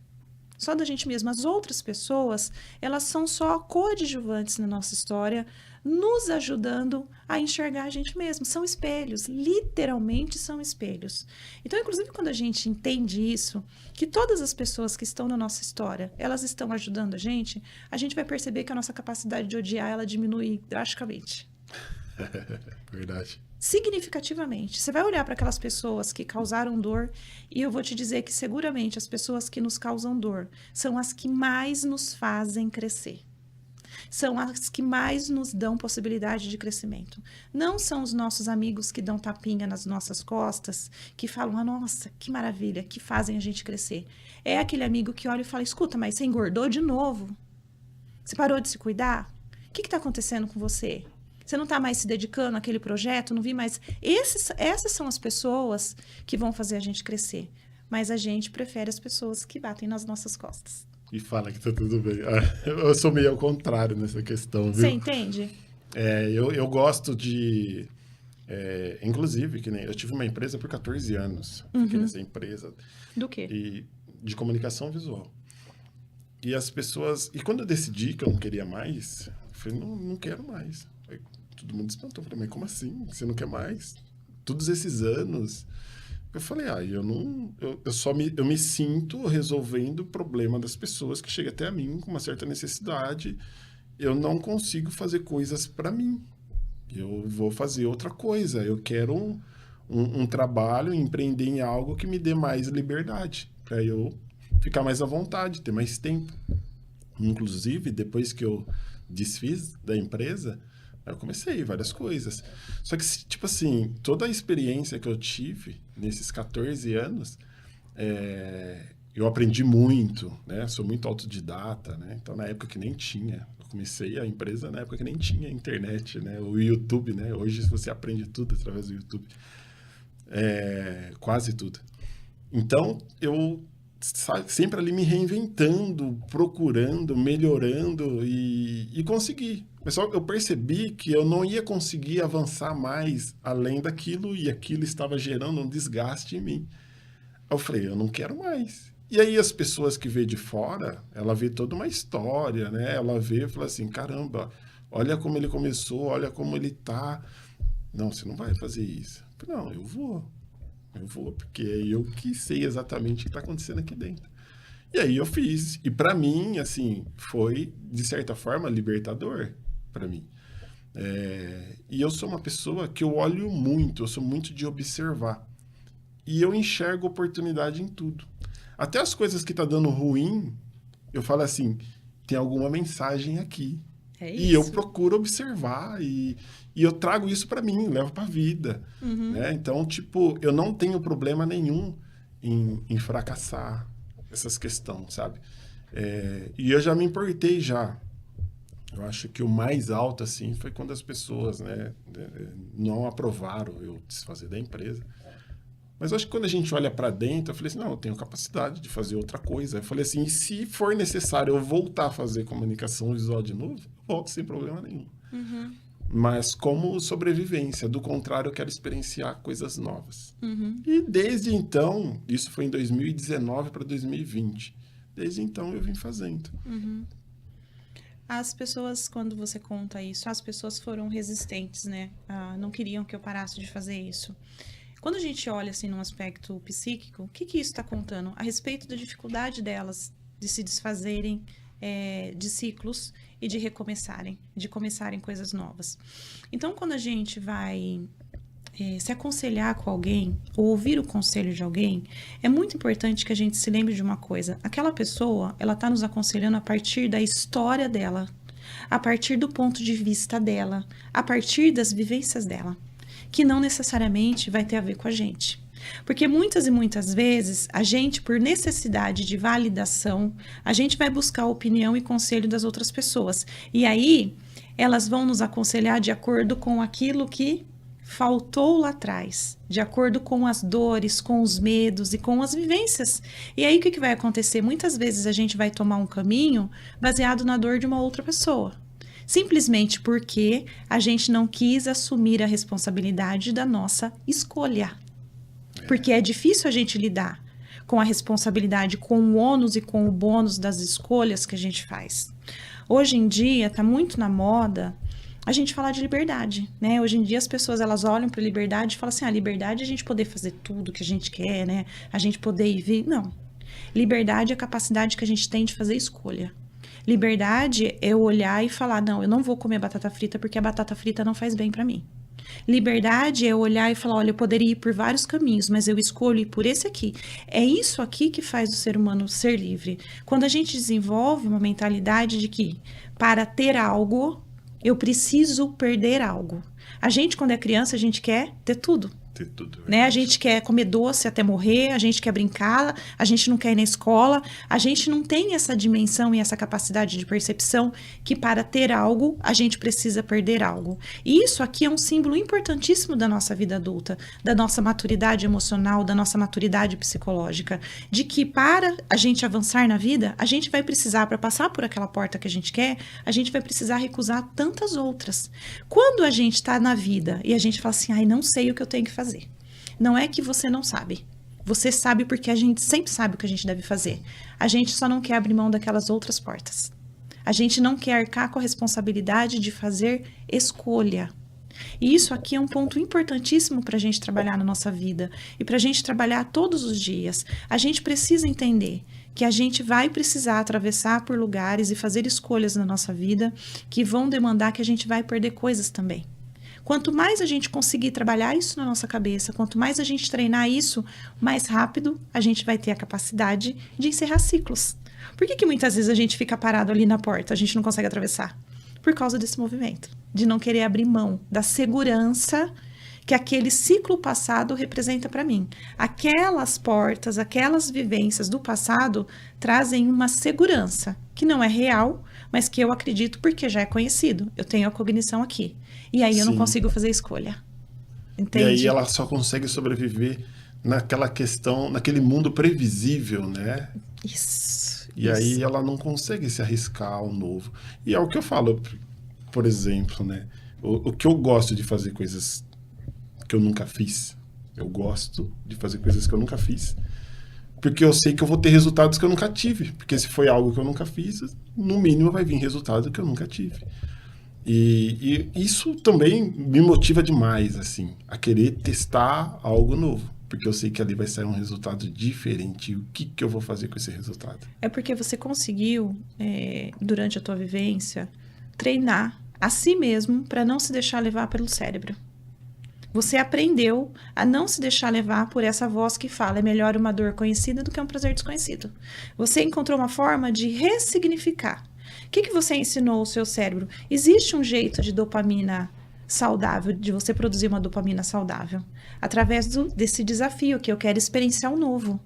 Só da gente mesmo. As outras pessoas, elas são só coadjuvantes na nossa história, nos ajudando a enxergar a gente mesmo. São espelhos, literalmente são espelhos. Então, inclusive, quando a gente entende isso, que todas as pessoas que estão na nossa história, elas estão ajudando a gente vai perceber que a nossa capacidade de odiar, ela diminui drasticamente. Verdade. Significativamente. Você vai olhar para aquelas pessoas que causaram dor e eu vou te dizer que seguramente as pessoas que nos causam dor são as que mais nos fazem crescer. São as que mais nos dão possibilidade de crescimento. Não são os nossos amigos que dão tapinha nas nossas costas, que falam, nossa, que maravilha, que fazem a gente crescer. É aquele amigo que olha e fala, escuta, mas você engordou de novo? Você parou de se cuidar? O que está acontecendo com você? Você não está mais se dedicando àquele projeto? Não vi mais... Essas são as pessoas que vão fazer a gente crescer. Mas a gente prefere as pessoas que batem nas nossas costas. E fala que tá tudo bem. Eu sou meio ao contrário nessa questão, viu? Você entende? Eu gosto de... inclusive, que nem eu tive uma empresa por 14 anos. Fiquei nessa empresa. Do quê? De comunicação visual. E as pessoas... E quando eu decidi que eu não queria mais, eu falei, não quero mais. Aí, todo mundo espantou. Eu falei, mas como assim? Você não quer mais? Todos esses anos... Eu falei, eu me sinto resolvendo o problema das pessoas que chegam até a mim com uma certa necessidade. Eu não consigo fazer coisas para mim. Eu vou fazer outra coisa. Eu quero um trabalho, empreender em algo que me dê mais liberdade, para eu ficar mais à vontade, ter mais tempo. Inclusive, depois que eu desfiz da empresa, eu comecei várias coisas. Só que, tipo assim, toda a experiência que eu tive nesses 14 anos, eu aprendi muito, né? Sou muito autodidata, né? Então, na época que nem tinha. Eu comecei a empresa na época que nem tinha internet, né? O YouTube, né? Hoje você aprende tudo através do YouTube. Quase tudo. Então, eu sempre ali me reinventando, procurando, melhorando e consegui. Mas só eu percebi que eu não ia conseguir avançar mais além daquilo e aquilo estava gerando um desgaste em mim. Eu falei, eu não quero mais. E aí as pessoas que vê de fora, ela vê toda uma história, né? Ela vê e fala assim, caramba, olha como ele começou, olha como ele tá. Não, você não vai fazer isso. Eu falei, não, eu vou, porque eu que sei exatamente o que está acontecendo aqui dentro. E aí eu fiz. E para mim, assim, foi, de certa forma, libertador para mim. E eu sou uma pessoa que eu olho muito, eu sou muito de observar. E eu enxergo oportunidade em tudo. Até as coisas que tá dando ruim, eu falo assim, tem alguma mensagem aqui. E eu procuro observar e eu trago isso para mim, levo para a vida. Né? Então, tipo, eu não tenho problema nenhum em fracassar essas questões, sabe? E eu já me importei já. Eu acho que o mais alto, assim, foi quando as pessoas, né, não aprovaram eu desfazer da empresa. Mas eu acho que quando a gente olha para dentro, eu falei assim, não, eu tenho capacidade de fazer outra coisa. Eu falei assim, e se for necessário eu voltar a fazer comunicação visual de novo, eu volto sem problema nenhum. mas como sobrevivência. Do contrário, eu quero experienciar coisas novas. Uhum. E desde então, isso foi em 2019 para 2020, desde então eu vim fazendo. Uhum. As pessoas, quando você conta isso, as pessoas foram resistentes, né? Não queriam que eu parasse de fazer isso. Quando a gente olha assim num aspecto psíquico, o que isso está contando? A respeito da dificuldade delas de se desfazerem de ciclos e de recomeçarem, de começarem coisas novas. Então, quando a gente vai se aconselhar com alguém, ou ouvir o conselho de alguém, é muito importante que a gente se lembre de uma coisa. Aquela pessoa, ela está nos aconselhando a partir da história dela, a partir do ponto de vista dela, a partir das vivências dela, que não necessariamente vai ter a ver com a gente. Porque muitas e muitas vezes, a gente, por necessidade de validação, a gente vai buscar a opinião e conselho das outras pessoas. E aí, elas vão nos aconselhar de acordo com aquilo que faltou lá atrás, de acordo com as dores, com os medos e com as vivências. E aí, o que vai acontecer? Muitas vezes a gente vai tomar um caminho baseado na dor de uma outra pessoa. Simplesmente porque a gente não quis assumir a responsabilidade da nossa escolha. Porque é difícil a gente lidar com a responsabilidade, com o ônus e com o bônus das escolhas que a gente faz. Hoje em dia, está muito na moda a gente falar de liberdade, né? Hoje em dia as pessoas, elas olham para a liberdade e falam assim, a liberdade é a gente poder fazer tudo que a gente quer, né? A gente poder ir vir. Não. Liberdade é a capacidade que a gente tem de fazer escolha. Liberdade é eu olhar e falar, não, eu não vou comer batata frita porque a batata frita não faz bem para mim. Liberdade é eu olhar e falar, olha, eu poderia ir por vários caminhos, mas eu escolho ir por esse aqui. É isso aqui que faz o ser humano ser livre. Quando a gente desenvolve uma mentalidade de que para ter algo, eu preciso perder algo. A gente, quando é criança, a gente quer ter tudo. Ter tudo, Né? A gente quer comer doce até morrer, a gente quer brincar, a gente não quer ir na escola, a gente não tem essa dimensão e essa capacidade de percepção que para ter algo, a gente precisa perder algo. E isso aqui é um símbolo importantíssimo da nossa vida adulta, da nossa maturidade emocional, da nossa maturidade psicológica, de que para a gente avançar na vida, a gente vai precisar, para passar por aquela porta que a gente quer, a gente vai precisar recusar tantas outras. Quando a gente está na vida e a gente fala assim, ai, não sei o que eu tenho que fazer. Não é que você não sabe. Você sabe porque a gente sempre sabe o que a gente deve fazer. A gente só não quer abrir mão daquelas outras portas. A gente não quer arcar com a responsabilidade de fazer escolha. E isso aqui é um ponto importantíssimo para a gente trabalhar na nossa vida e para a gente trabalhar todos os dias. A gente precisa entender que a gente vai precisar atravessar por lugares e fazer escolhas na nossa vida que vão demandar que a gente vai perder coisas também. Quanto mais a gente conseguir trabalhar isso na nossa cabeça, quanto mais a gente treinar isso, mais rápido a gente vai ter a capacidade de encerrar ciclos. Por que muitas vezes a gente fica parado ali na porta, a gente não consegue atravessar? Por causa desse movimento, de não querer abrir mão da segurança que aquele ciclo passado representa para mim. Aquelas portas, aquelas vivências do passado trazem uma segurança que não é real, mas que eu acredito porque já é conhecido. Eu tenho a cognição aqui. E aí eu não consigo fazer escolha. Entende? E aí ela só consegue sobreviver naquela questão, naquele mundo previsível, né? Isso. E aí ela não consegue se arriscar ao novo. E é o que eu falo, por exemplo, né? O que eu gosto de fazer coisas que eu nunca fiz. Eu gosto de fazer coisas que eu nunca fiz. Porque eu sei que eu vou ter resultados que eu nunca tive. Porque se foi algo que eu nunca fiz, no mínimo vai vir resultado que eu nunca tive. E isso também me motiva demais, assim, a querer testar algo novo. Porque eu sei que ali vai sair um resultado diferente. E o que eu vou fazer com esse resultado? É porque você conseguiu, durante a tua vivência, treinar a si mesmo para não se deixar levar pelo cérebro. Você aprendeu a não se deixar levar por essa voz que fala, é melhor uma dor conhecida do que um prazer desconhecido. Você encontrou uma forma de ressignificar. O que você ensinou ao seu cérebro? Existe um jeito de dopamina saudável, de você produzir uma dopamina saudável, através desse desafio que eu quero experienciar o novo.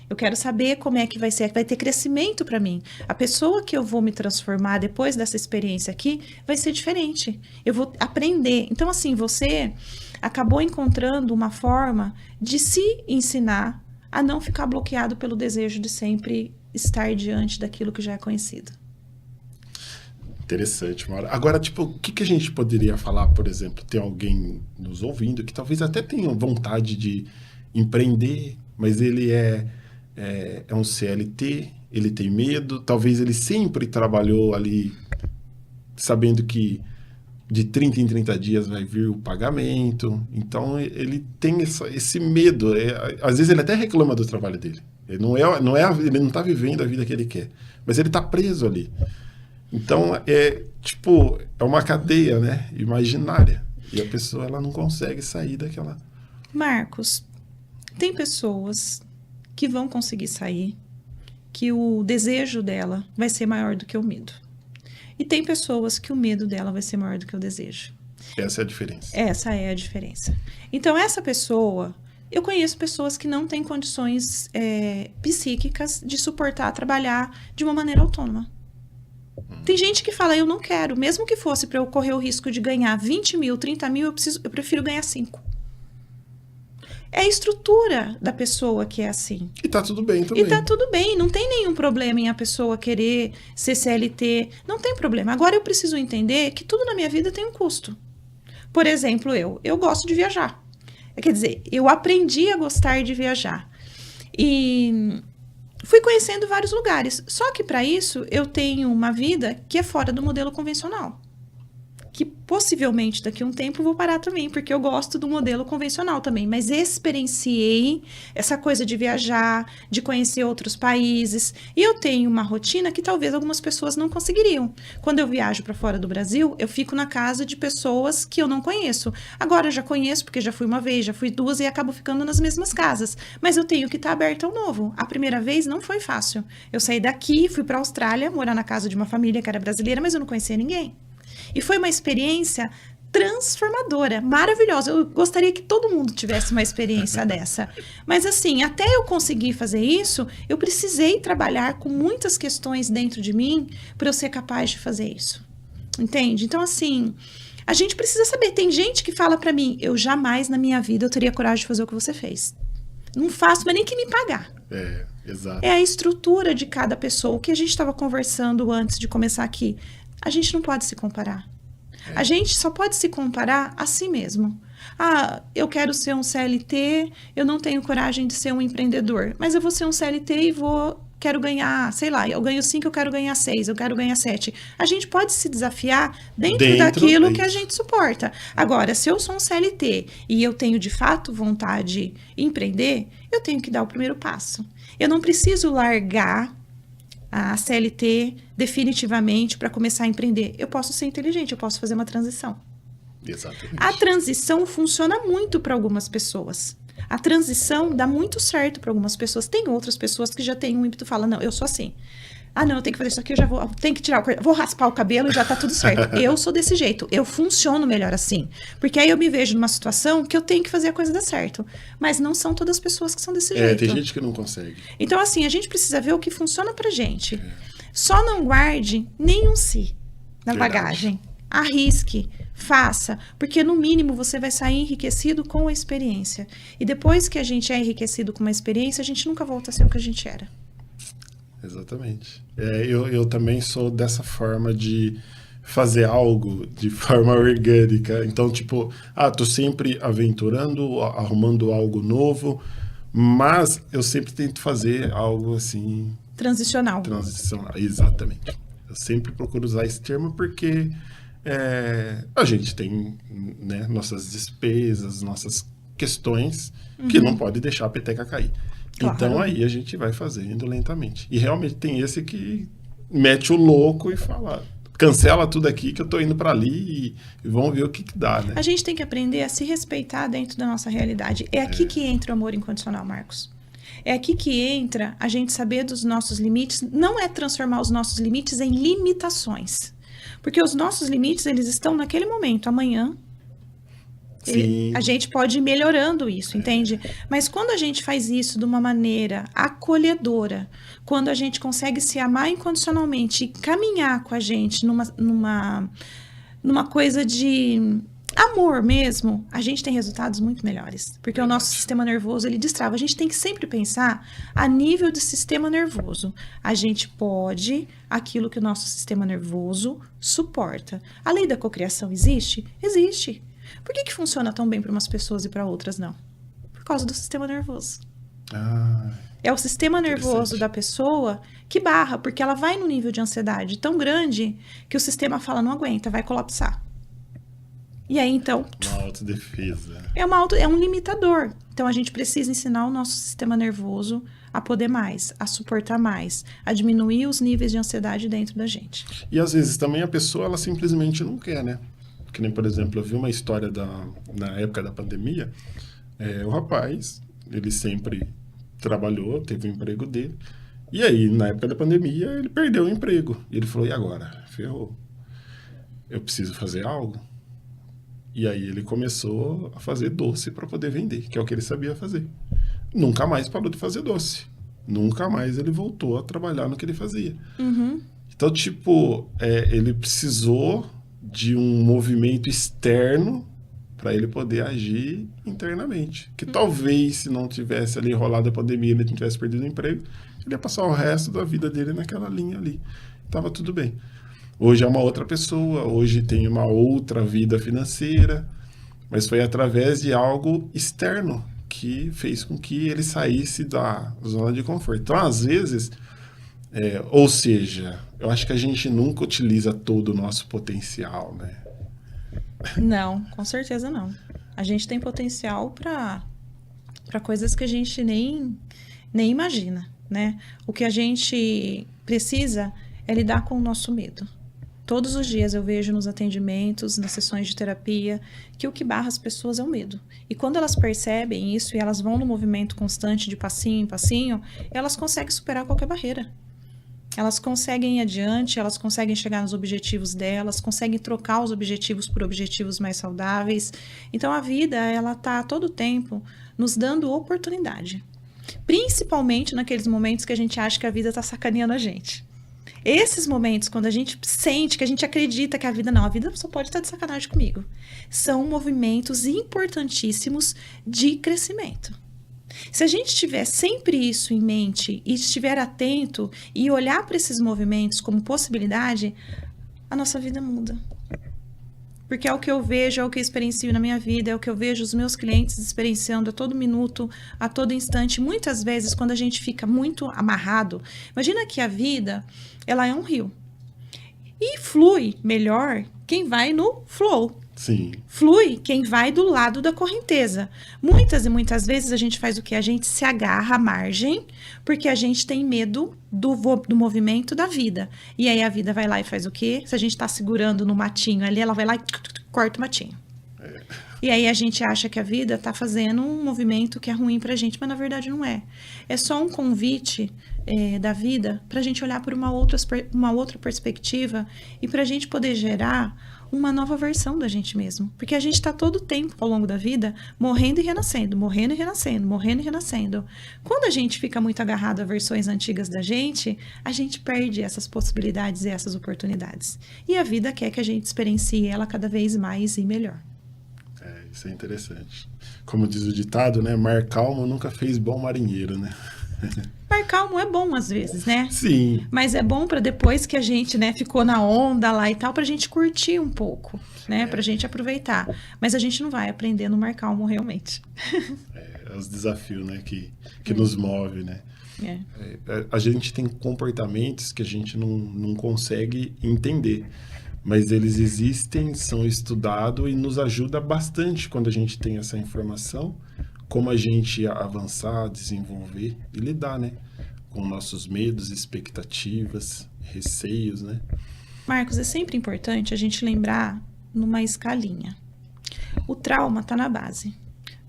Eu quero saber como é que vai ser, vai ter crescimento para mim. A pessoa que eu vou me transformar depois dessa experiência aqui vai ser diferente. Eu vou aprender. Então, assim, você acabou encontrando uma forma de se ensinar a não ficar bloqueado pelo desejo de sempre estar diante daquilo que já é conhecido. Interessante, Maura. Agora, tipo, o que a gente poderia falar, por exemplo, tem alguém nos ouvindo que talvez até tenha vontade de empreender, mas ele é um CLT, ele tem medo, talvez ele sempre trabalhou ali sabendo que de 30 em 30 dias vai vir o pagamento, então ele tem esse medo, às vezes ele até reclama do trabalho dele, ele ele não está vivendo a vida que ele quer, mas ele está preso ali. Então, é uma cadeia, né, imaginária. E a pessoa, ela não consegue sair daquela... Marcos, tem pessoas que vão conseguir sair, que o desejo dela vai ser maior do que o medo. E tem pessoas que o medo dela vai ser maior do que o desejo. Essa é a diferença. Essa é a diferença. Então, essa pessoa... Eu conheço pessoas que não têm condições psíquicas de suportar trabalhar de uma maneira autônoma. Tem gente que fala, eu não quero, mesmo que fosse para eu correr o risco de ganhar 20 mil, 30 mil, eu prefiro ganhar 5. É a estrutura da pessoa que é assim. E tá tudo bem também. E tá tudo bem, não tem nenhum problema em a pessoa querer ser CLT, não tem problema. Agora eu preciso entender que tudo na minha vida tem um custo. Por exemplo, eu gosto de viajar. Quer dizer, eu aprendi a gostar de viajar. E... fui conhecendo vários lugares. Só que para isso eu tenho uma vida que é fora do modelo convencional. Que possivelmente daqui a um tempo vou parar também, porque eu gosto do modelo convencional também. Mas experienciei essa coisa de viajar, de conhecer outros países. E eu tenho uma rotina que talvez algumas pessoas não conseguiriam. Quando eu viajo para fora do Brasil, eu fico na casa de pessoas que eu não conheço. Agora eu já conheço, porque já fui uma vez, já fui duas e acabo ficando nas mesmas casas. Mas eu tenho que estar aberta ao novo. A primeira vez não foi fácil. Eu saí daqui, fui para a Austrália, morar na casa de uma família que era brasileira, mas eu não conhecia ninguém. E foi uma experiência transformadora, maravilhosa. Eu gostaria que todo mundo tivesse uma experiência dessa. Mas assim, até eu conseguir fazer isso, eu precisei trabalhar com muitas questões dentro de mim para eu ser capaz de fazer isso. Entende? Então, assim, a gente precisa saber. Tem gente que fala para mim, eu jamais na minha vida eu teria coragem de fazer o que você fez. Não faço, mas nem que me pagar. Exato. É a estrutura de cada pessoa. O que a gente estava conversando antes de começar aqui. A gente não pode se comparar. A gente só pode se comparar a si mesmo. Ah, eu quero ser um CLT, eu não tenho coragem de ser um empreendedor, mas eu vou ser um CLT e quero ganhar, sei lá, eu ganho 5, eu quero ganhar 6, eu quero ganhar 7. A gente pode se desafiar dentro daquilo que a gente suporta. Agora, se eu sou um CLT e eu tenho de fato vontade de empreender, eu tenho que dar o primeiro passo. Eu não preciso largar a CLT definitivamente para começar a empreender. Eu posso ser inteligente, eu posso fazer uma transição. Exatamente. A transição funciona muito para algumas pessoas. A transição dá muito certo para algumas pessoas. Tem outras pessoas que já têm um ímpeto e falam, não, eu sou assim. Ah, não, eu tenho que fazer isso aqui, tenho que tirar vou raspar o cabelo e já tá tudo certo. Eu sou desse jeito, eu funciono melhor assim. Porque aí eu me vejo numa situação que eu tenho que fazer a coisa dar certo. Mas não são todas as pessoas que são desse jeito. Tem gente que não consegue. Então, assim, a gente precisa ver o que funciona pra gente. Só não guarde nenhum si na bagagem. Arrisque, faça, porque no mínimo você vai sair enriquecido com a experiência. E depois que a gente é enriquecido com uma experiência, a gente nunca volta a ser o que a gente era. Exatamente. Eu também sou dessa forma de fazer algo de forma orgânica. Então, tipo, tô sempre aventurando, arrumando algo novo, mas eu sempre tento fazer algo assim... Transicional, exatamente. Eu sempre procuro usar esse termo porque a gente tem, né, nossas despesas, nossas questões que não pode deixar a peteca cair. Claro. Então, aí a gente vai fazendo lentamente. E realmente tem esse que mete o louco e fala, cancela tudo aqui que eu tô indo para ali e vamos ver o que dá, né? A gente tem que aprender a se respeitar dentro da nossa realidade. É aqui que entra o amor incondicional, Marcos. É aqui que entra a gente saber dos nossos limites. Não é transformar os nossos limites em limitações. Porque os nossos limites, eles estão naquele momento. Amanhã... a gente pode ir melhorando isso, entende? Mas quando a gente faz isso de uma maneira acolhedora, quando a gente consegue se amar incondicionalmente e caminhar com a gente numa coisa de Amor mesmo, a gente tem resultados muito melhores. Porque o nosso sistema nervoso, ele destrava. A gente tem que sempre pensar a nível de sistema nervoso. A gente pode aquilo que o nosso sistema nervoso suporta. A lei da cocriação existe? Existe. Por que funciona tão bem para umas pessoas e para outras não? Por causa do sistema nervoso. É o sistema nervoso da pessoa que barra, porque ela vai num nível de ansiedade tão grande que o sistema fala, não aguenta, vai colapsar. E aí, então... Uma autodefesa. É um limitador. Então, a gente precisa ensinar o nosso sistema nervoso a poder mais, a suportar mais, a diminuir os níveis de ansiedade dentro da gente. E, às vezes, também a pessoa, ela simplesmente não quer, né? Que nem, por exemplo, eu vi uma história na época da pandemia, o rapaz, ele sempre trabalhou, teve o emprego dele, e aí, na época da pandemia, ele perdeu o emprego. E ele falou, e agora? Ferrou. Eu preciso fazer algo? E aí ele começou a fazer doce para poder vender, que é o que ele sabia fazer. Nunca mais parou de fazer doce. Nunca mais ele voltou a trabalhar no que ele fazia. Uhum. Então, tipo, ele precisou de um movimento externo para ele poder agir internamente. Que talvez, se não tivesse ali rolado a pandemia, ele não tivesse perdido o emprego, ele ia passar o resto da vida dele naquela linha ali. Tava tudo bem. Hoje é uma outra pessoa, hoje tem uma outra vida financeira, mas foi através de algo externo que fez com que ele saísse da zona de conforto. Então, às vezes, ou seja, eu acho que a gente nunca utiliza todo o nosso potencial, né? Não, com certeza não. A gente tem potencial para coisas que a gente nem imagina, né? O que a gente precisa é lidar com o nosso medo. Todos os dias eu vejo nos atendimentos, nas sessões de terapia, que o que barra as pessoas é o medo. E quando elas percebem isso e elas vão no movimento constante de passinho em passinho, elas conseguem superar qualquer barreira. Elas conseguem ir adiante, elas conseguem chegar nos objetivos delas, conseguem trocar os objetivos por objetivos mais saudáveis. Então a vida, ela tá a todo tempo nos dando oportunidade. Principalmente naqueles momentos que a gente acha que a vida tá sacaneando a gente. Esses momentos, quando a gente sente, que a gente acredita que a vida só pode estar de sacanagem comigo, são movimentos importantíssimos de crescimento. Se a gente tiver sempre isso em mente e estiver atento e olhar para esses movimentos como possibilidade, a nossa vida muda. Porque é o que eu vejo, é o que eu experiencio na minha vida, é o que eu vejo os meus clientes experienciando a todo minuto, a todo instante. Muitas vezes, quando a gente fica muito amarrado, imagina que a vida, ela é um rio. E flui melhor quem vai no flow. Sim. Flui quem vai do lado da correnteza. Muitas e muitas vezes a gente faz o quê? A gente se agarra à margem porque a gente tem medo do movimento da vida. E aí a vida vai lá e faz o quê? Se a gente está segurando no matinho ali, ela vai lá e corta o matinho. E aí a gente acha que a vida está fazendo um movimento que é ruim pra gente, mas na verdade não é. É só um convite da vida para a gente olhar por uma outra perspectiva e para a gente poder gerar uma nova versão da gente mesmo. Porque a gente está todo o tempo, ao longo da vida, morrendo e renascendo, morrendo e renascendo, morrendo e renascendo. Quando a gente fica muito agarrado a versões antigas da gente, a gente perde essas possibilidades e essas oportunidades. E a vida quer que a gente experiencie ela cada vez mais e melhor. Isso é interessante. Como diz o ditado, né? Mar calmo nunca fez bom marinheiro, né? Mar calmo é bom às vezes, né? Sim. Mas é bom para depois que a gente, né, ficou na onda lá e tal, pra gente curtir um pouco, né? Pra gente aproveitar. Mas a gente não vai aprender no mar calmo realmente. É os desafios, né? Que nos move, né? A gente tem comportamentos que a gente não consegue entender. Mas eles existem, são estudados e nos ajuda bastante quando a gente tem essa informação, como a gente avançar, desenvolver e lidar, né? Com nossos medos, expectativas, receios, né? Marcos, é sempre importante a gente lembrar numa escalinha. O trauma está na base.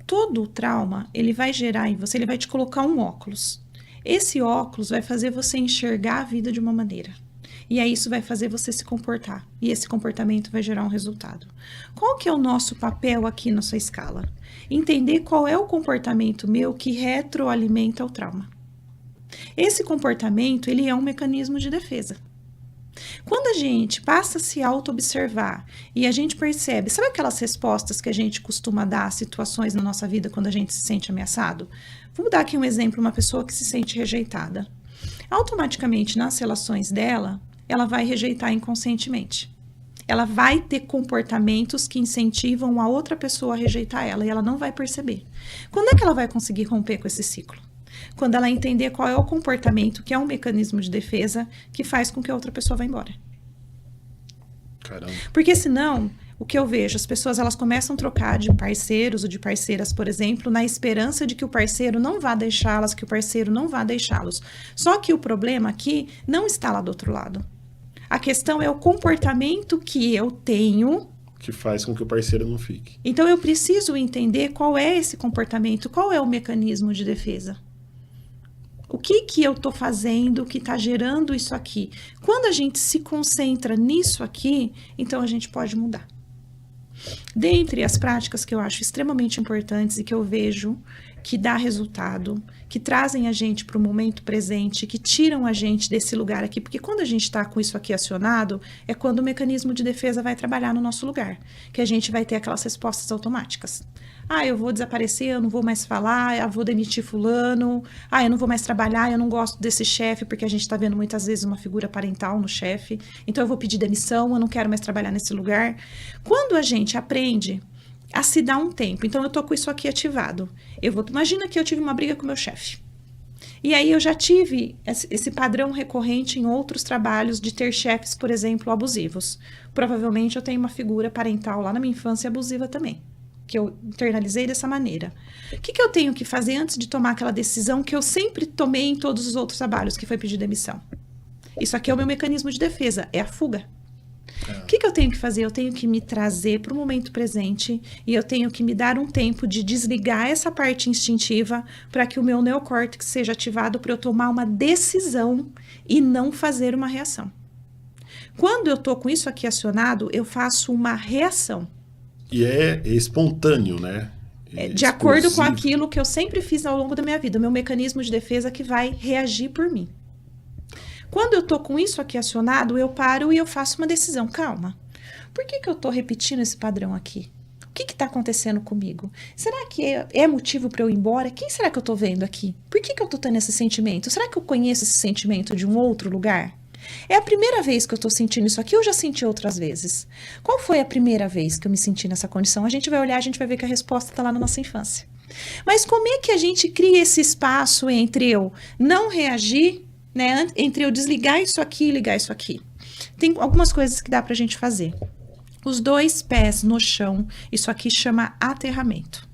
Todo o trauma, ele vai gerar em você, ele vai te colocar um óculos. Esse óculos vai fazer você enxergar a vida de uma maneira. E aí isso vai fazer você se comportar. E esse comportamento vai gerar um resultado. Qual que é o nosso papel aqui na sua escala? Entender qual é o comportamento meu que retroalimenta o trauma. Esse comportamento, ele é um mecanismo de defesa. Quando a gente passa a se auto-observar e a gente percebe, sabe aquelas respostas que a gente costuma dar a situações na nossa vida quando a gente se sente ameaçado? Vou dar aqui um exemplo, uma pessoa que se sente rejeitada. Automaticamente, nas relações dela, ela vai rejeitar inconscientemente. Ela vai ter comportamentos que incentivam a outra pessoa a rejeitar ela e ela não vai perceber. Quando é que ela vai conseguir romper com esse ciclo? Quando ela entender qual é o comportamento, que é um mecanismo de defesa, que faz com que a outra pessoa vá embora. Caramba. Porque senão, o que eu vejo, as pessoas elas começam a trocar de parceiros ou de parceiras, por exemplo, na esperança de que o parceiro não vá deixá-las, que o parceiro não vá deixá-los. Só que o problema aqui não está lá do outro lado. A questão é o comportamento que eu tenho Que faz com que o parceiro não fique. Então, eu preciso entender qual é esse comportamento, qual é o mecanismo de defesa. O que eu estou fazendo que está gerando isso aqui? Quando a gente se concentra nisso aqui, então a gente pode mudar. Dentre as práticas que eu acho extremamente importantes e que eu vejo que dá resultado, que trazem a gente para o momento presente, que tiram a gente desse lugar aqui, porque quando a gente está com isso aqui acionado, é quando o mecanismo de defesa vai trabalhar no nosso lugar, que a gente vai ter aquelas respostas automáticas. Ah, eu vou desaparecer, eu não vou mais falar, eu vou demitir fulano, eu não vou mais trabalhar, eu não gosto desse chefe, porque a gente está vendo muitas vezes uma figura parental no chefe, então eu vou pedir demissão, eu não quero mais trabalhar nesse lugar. Quando a gente aprende a se dar um tempo, então eu tô com isso aqui ativado, imagina que eu tive uma briga com meu chefe, e aí eu já tive esse padrão recorrente em outros trabalhos de ter chefes, por exemplo, abusivos. Provavelmente eu tenho uma figura parental lá na minha infância abusiva também, que eu internalizei dessa maneira. O que eu tenho que fazer antes de tomar aquela decisão que eu sempre tomei em todos os outros trabalhos, que foi pedir demissão? Isso aqui é o meu mecanismo de defesa, é a fuga. O que eu tenho que fazer? Eu tenho que me trazer para o momento presente e eu tenho que me dar um tempo de desligar essa parte instintiva para que o meu neocórtex seja ativado para eu tomar uma decisão e não fazer uma reação. Quando eu estou com isso aqui acionado, eu faço uma reação. E é espontâneo, né? De acordo com aquilo que eu sempre fiz ao longo da minha vida, o meu mecanismo de defesa que vai reagir por mim. Quando eu tô com isso aqui acionado, eu paro e eu faço uma decisão. Calma, por que eu tô repetindo esse padrão aqui? O que está acontecendo comigo? Será que é motivo para eu ir embora? Quem será que eu tô vendo aqui? Por que eu tô tendo esse sentimento? Será que eu conheço esse sentimento de um outro lugar? É a primeira vez que eu tô sentindo isso aqui ou já senti outras vezes? Qual foi a primeira vez que eu me senti nessa condição? A gente vai olhar, a gente vai ver que a resposta está lá na nossa infância. Mas como é que a gente cria esse espaço entre eu não reagir, né, entre eu desligar isso aqui e ligar isso aqui? Tem algumas coisas que dá pra gente fazer. Os 2 pés no chão, isso aqui chama aterramento.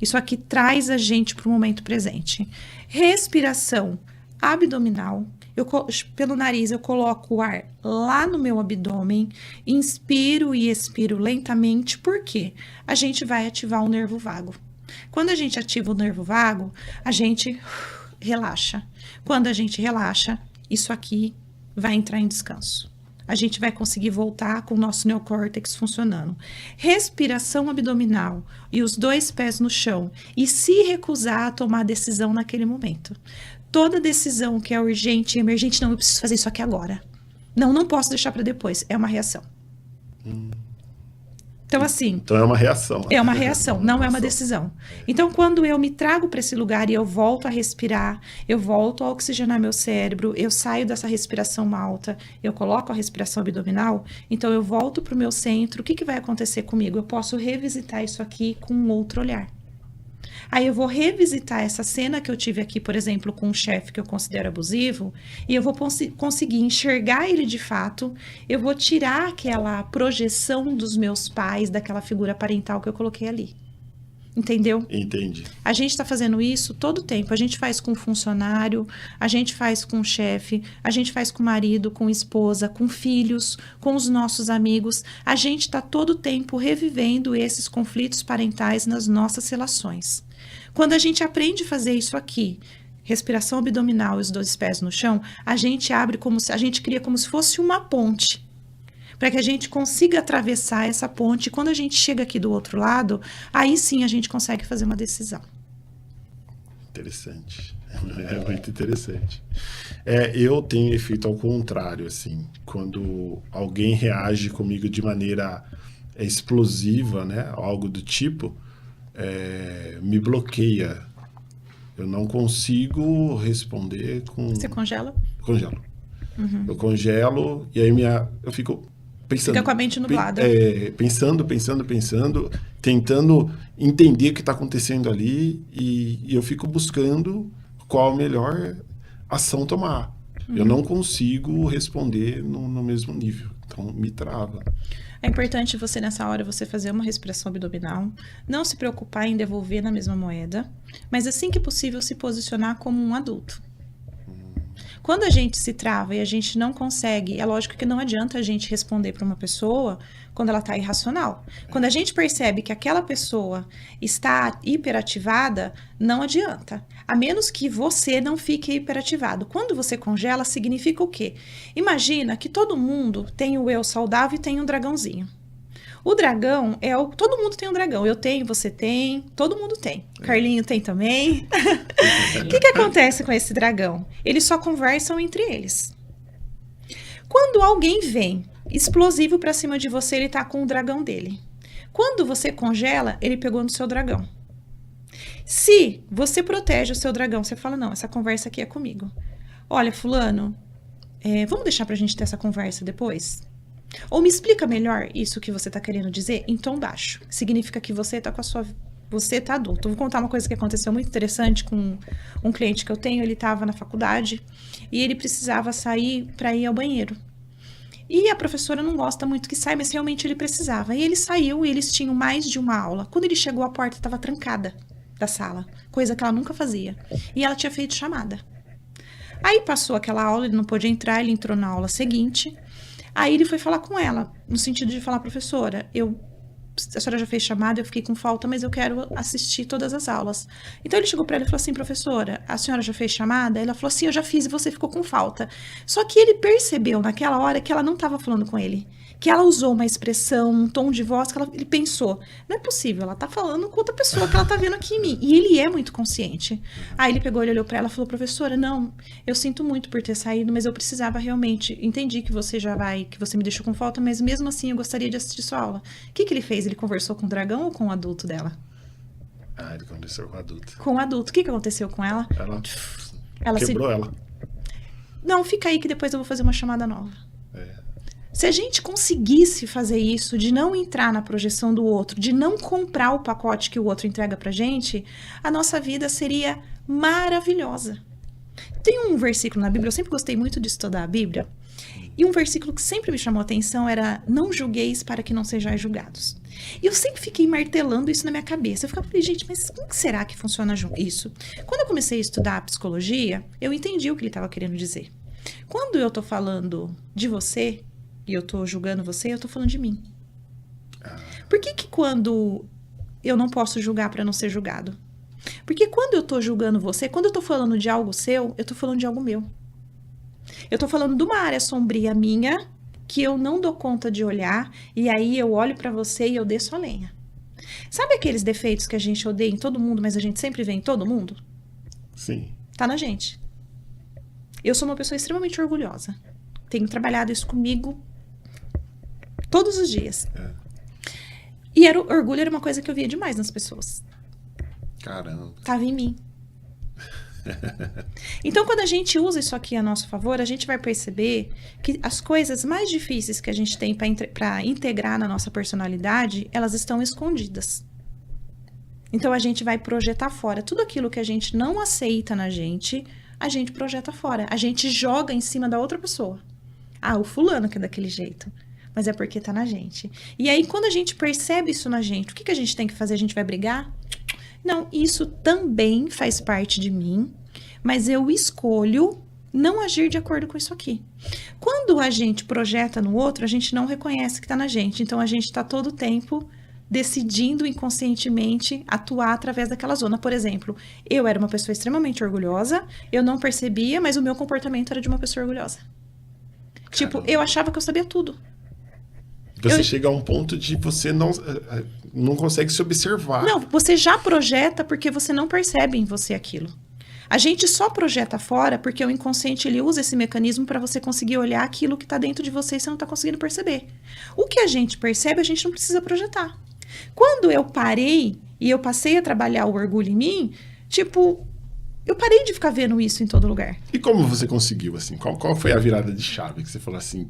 Isso aqui traz a gente para o momento presente. Respiração abdominal. Pelo nariz eu coloco o ar lá no meu abdômen, inspiro e expiro lentamente, porque a gente vai ativar o nervo vago. Quando a gente ativa o nervo vago, a gente relaxa. Quando a gente relaxa, isso aqui vai entrar em descanso. A gente vai conseguir voltar com o nosso neocórtex funcionando. Respiração abdominal e os 2 pés no chão e se recusar a tomar decisão naquele momento. Toda decisão que é urgente e emergente, não, eu preciso fazer isso aqui agora. Não posso deixar para depois. É uma reação. Então, assim... Então, é uma reação. É uma reação, não é uma decisão. Então, quando eu me trago para esse lugar e eu volto a respirar, eu volto a oxigenar meu cérebro, eu saio dessa respiração alta, eu coloco a respiração abdominal, então eu volto para o meu centro, o que vai acontecer comigo? Eu posso revisitar isso aqui com um outro olhar. Aí eu vou revisitar essa cena que eu tive aqui, por exemplo, com um chefe que eu considero abusivo, e eu vou conseguir enxergar ele de fato, eu vou tirar aquela projeção dos meus pais, daquela figura parental que eu coloquei ali. Entendeu? Entendi. A gente está fazendo isso todo o tempo. A gente faz com funcionário, a gente faz com chefe, a gente faz com marido, com esposa, com filhos, com os nossos amigos. A gente está todo o tempo revivendo esses conflitos parentais nas nossas relações. Quando a gente aprende a fazer isso aqui, respiração abdominal e os 2 pés no chão, a gente cria como se fosse uma ponte, para que a gente consiga atravessar essa ponte. Quando a gente chega aqui do outro lado, aí sim a gente consegue fazer uma decisão. Interessante. É muito interessante. Eu tenho efeito ao contrário, assim. Quando alguém reage comigo de maneira explosiva, né? Algo do tipo, me bloqueia. Eu não consigo responder com... Você congela? Congelo. Eu congelo e aí eu fico pensando. Fica com a mente nublada. Pensando, tentando entender o que está acontecendo ali e eu fico buscando qual a melhor ação tomar. Eu não consigo responder no mesmo nível, então me trava. É importante você, nessa hora, você fazer uma respiração abdominal, não se preocupar em devolver na mesma moeda, mas assim que possível se posicionar como um adulto. Quando a gente se trava e a gente não consegue, é lógico que não adianta a gente responder para uma pessoa quando ela está irracional. Quando a gente percebe que aquela pessoa está hiperativada, não adianta. A menos que você não fique hiperativado. Quando você congela, significa o quê? Imagina que todo mundo tem o eu saudável e tem um dragãozinho. O dragão todo mundo tem um dragão. Eu tenho, você tem, todo mundo tem. Carlinho tem também. O que acontece com esse dragão? Eles só conversam entre eles. Quando alguém vem explosivo pra cima de você, ele tá com o dragão dele. Quando você congela, ele pegou no seu dragão. Se você protege o seu dragão, você fala, não, essa conversa aqui é comigo. Olha, fulano, vamos deixar pra gente ter essa conversa depois? Ou me explica melhor isso que você tá querendo dizer em tom baixo. Significa que você tá você tá adulto. Vou contar uma coisa que aconteceu muito interessante com um cliente que eu tenho. Ele tava na faculdade e ele precisava sair para ir ao banheiro. E a professora não gosta muito que saia, mas realmente ele precisava. E ele saiu e eles tinham mais de uma aula. Quando ele chegou, a porta estava trancada da sala, coisa que ela nunca fazia. E ela tinha feito chamada. Aí passou aquela aula, ele não pôde entrar, ele entrou na aula seguinte. Aí ele foi falar com ela, no sentido de falar, professora, a senhora já fez chamada, eu fiquei com falta, mas eu quero assistir todas as aulas. Então ele chegou para ela e falou assim, professora, a senhora já fez chamada? Ela falou assim, eu já fiz e você ficou com falta. Só que ele percebeu naquela hora que ela não estava falando com ele, que ela usou uma expressão, um tom de voz que ele pensou, não é possível, ela tá falando com outra pessoa que ela tá vendo aqui em mim. E ele é muito consciente. Aí ele pegou, ele olhou para ela e falou, professora, não, eu sinto muito por ter saído, mas eu precisava realmente, entendi que você que você me deixou com falta, mas mesmo assim eu gostaria de assistir sua aula. O que ele fez? Ele conversou com o dragão ou com o adulto dela? Ele conversou com o adulto. Com o adulto. O que aconteceu com ela? Ela quebrou ela. Não, fica aí que depois eu vou fazer uma chamada nova. Se a gente conseguisse fazer isso, de não entrar na projeção do outro, de não comprar o pacote que o outro entrega pra gente, a nossa vida seria maravilhosa. Tem um versículo na Bíblia, eu sempre gostei muito de estudar a Bíblia, e um versículo que sempre me chamou a atenção era, não julgueis para que não sejais julgados. E eu sempre fiquei martelando isso na minha cabeça. Eu ficava, gente, mas como será que funciona isso? Quando eu comecei a estudar a psicologia, eu entendi o que ele estava querendo dizer. Quando eu tô falando de você, e eu tô julgando você, eu tô falando de mim. Por que quando eu não posso julgar para não ser julgado? Porque quando eu tô julgando você, quando eu tô falando de algo seu, eu tô falando de algo meu. Eu tô falando de uma área sombria minha, que eu não dou conta de olhar, e aí eu olho para você e eu desço a lenha. Sabe aqueles defeitos que a gente odeia em todo mundo, mas a gente sempre vê em todo mundo? Sim. Tá na gente. Eu sou uma pessoa extremamente orgulhosa. Tenho trabalhado isso comigo todos os dias. E orgulho era uma coisa que eu via demais nas pessoas. Caramba. Tava em mim. Então, quando a gente usa isso aqui a nosso favor, a gente vai perceber que as coisas mais difíceis que a gente tem para integrar na nossa personalidade, elas estão escondidas. Então, a gente vai projetar fora. Tudo aquilo que a gente não aceita na gente, a gente projeta fora. A gente joga em cima da outra pessoa. O fulano que é daquele jeito. Mas é porque tá na gente. E aí, quando a gente percebe isso na gente, o que a gente tem que fazer? A gente vai brigar? Não, isso também faz parte de mim, mas eu escolho não agir de acordo com isso aqui. Quando a gente projeta no outro, a gente não reconhece que tá na gente. Então, a gente tá todo o tempo decidindo inconscientemente atuar através daquela zona. Por exemplo, eu era uma pessoa extremamente orgulhosa, eu não percebia, mas o meu comportamento era de uma pessoa orgulhosa. Caramba. Tipo, eu achava que eu sabia tudo. Você chega a um ponto de você não consegue se observar. Não, você já projeta porque você não percebe em você aquilo. A gente só projeta fora porque o inconsciente ele usa esse mecanismo para você conseguir olhar aquilo que está dentro de você e você não está conseguindo perceber. O que a gente percebe, a gente não precisa projetar. Quando eu parei e eu passei a trabalhar o orgulho em mim, tipo, eu parei de ficar vendo isso em todo lugar. E como você conseguiu, assim? Qual foi a virada de chave que você falou assim,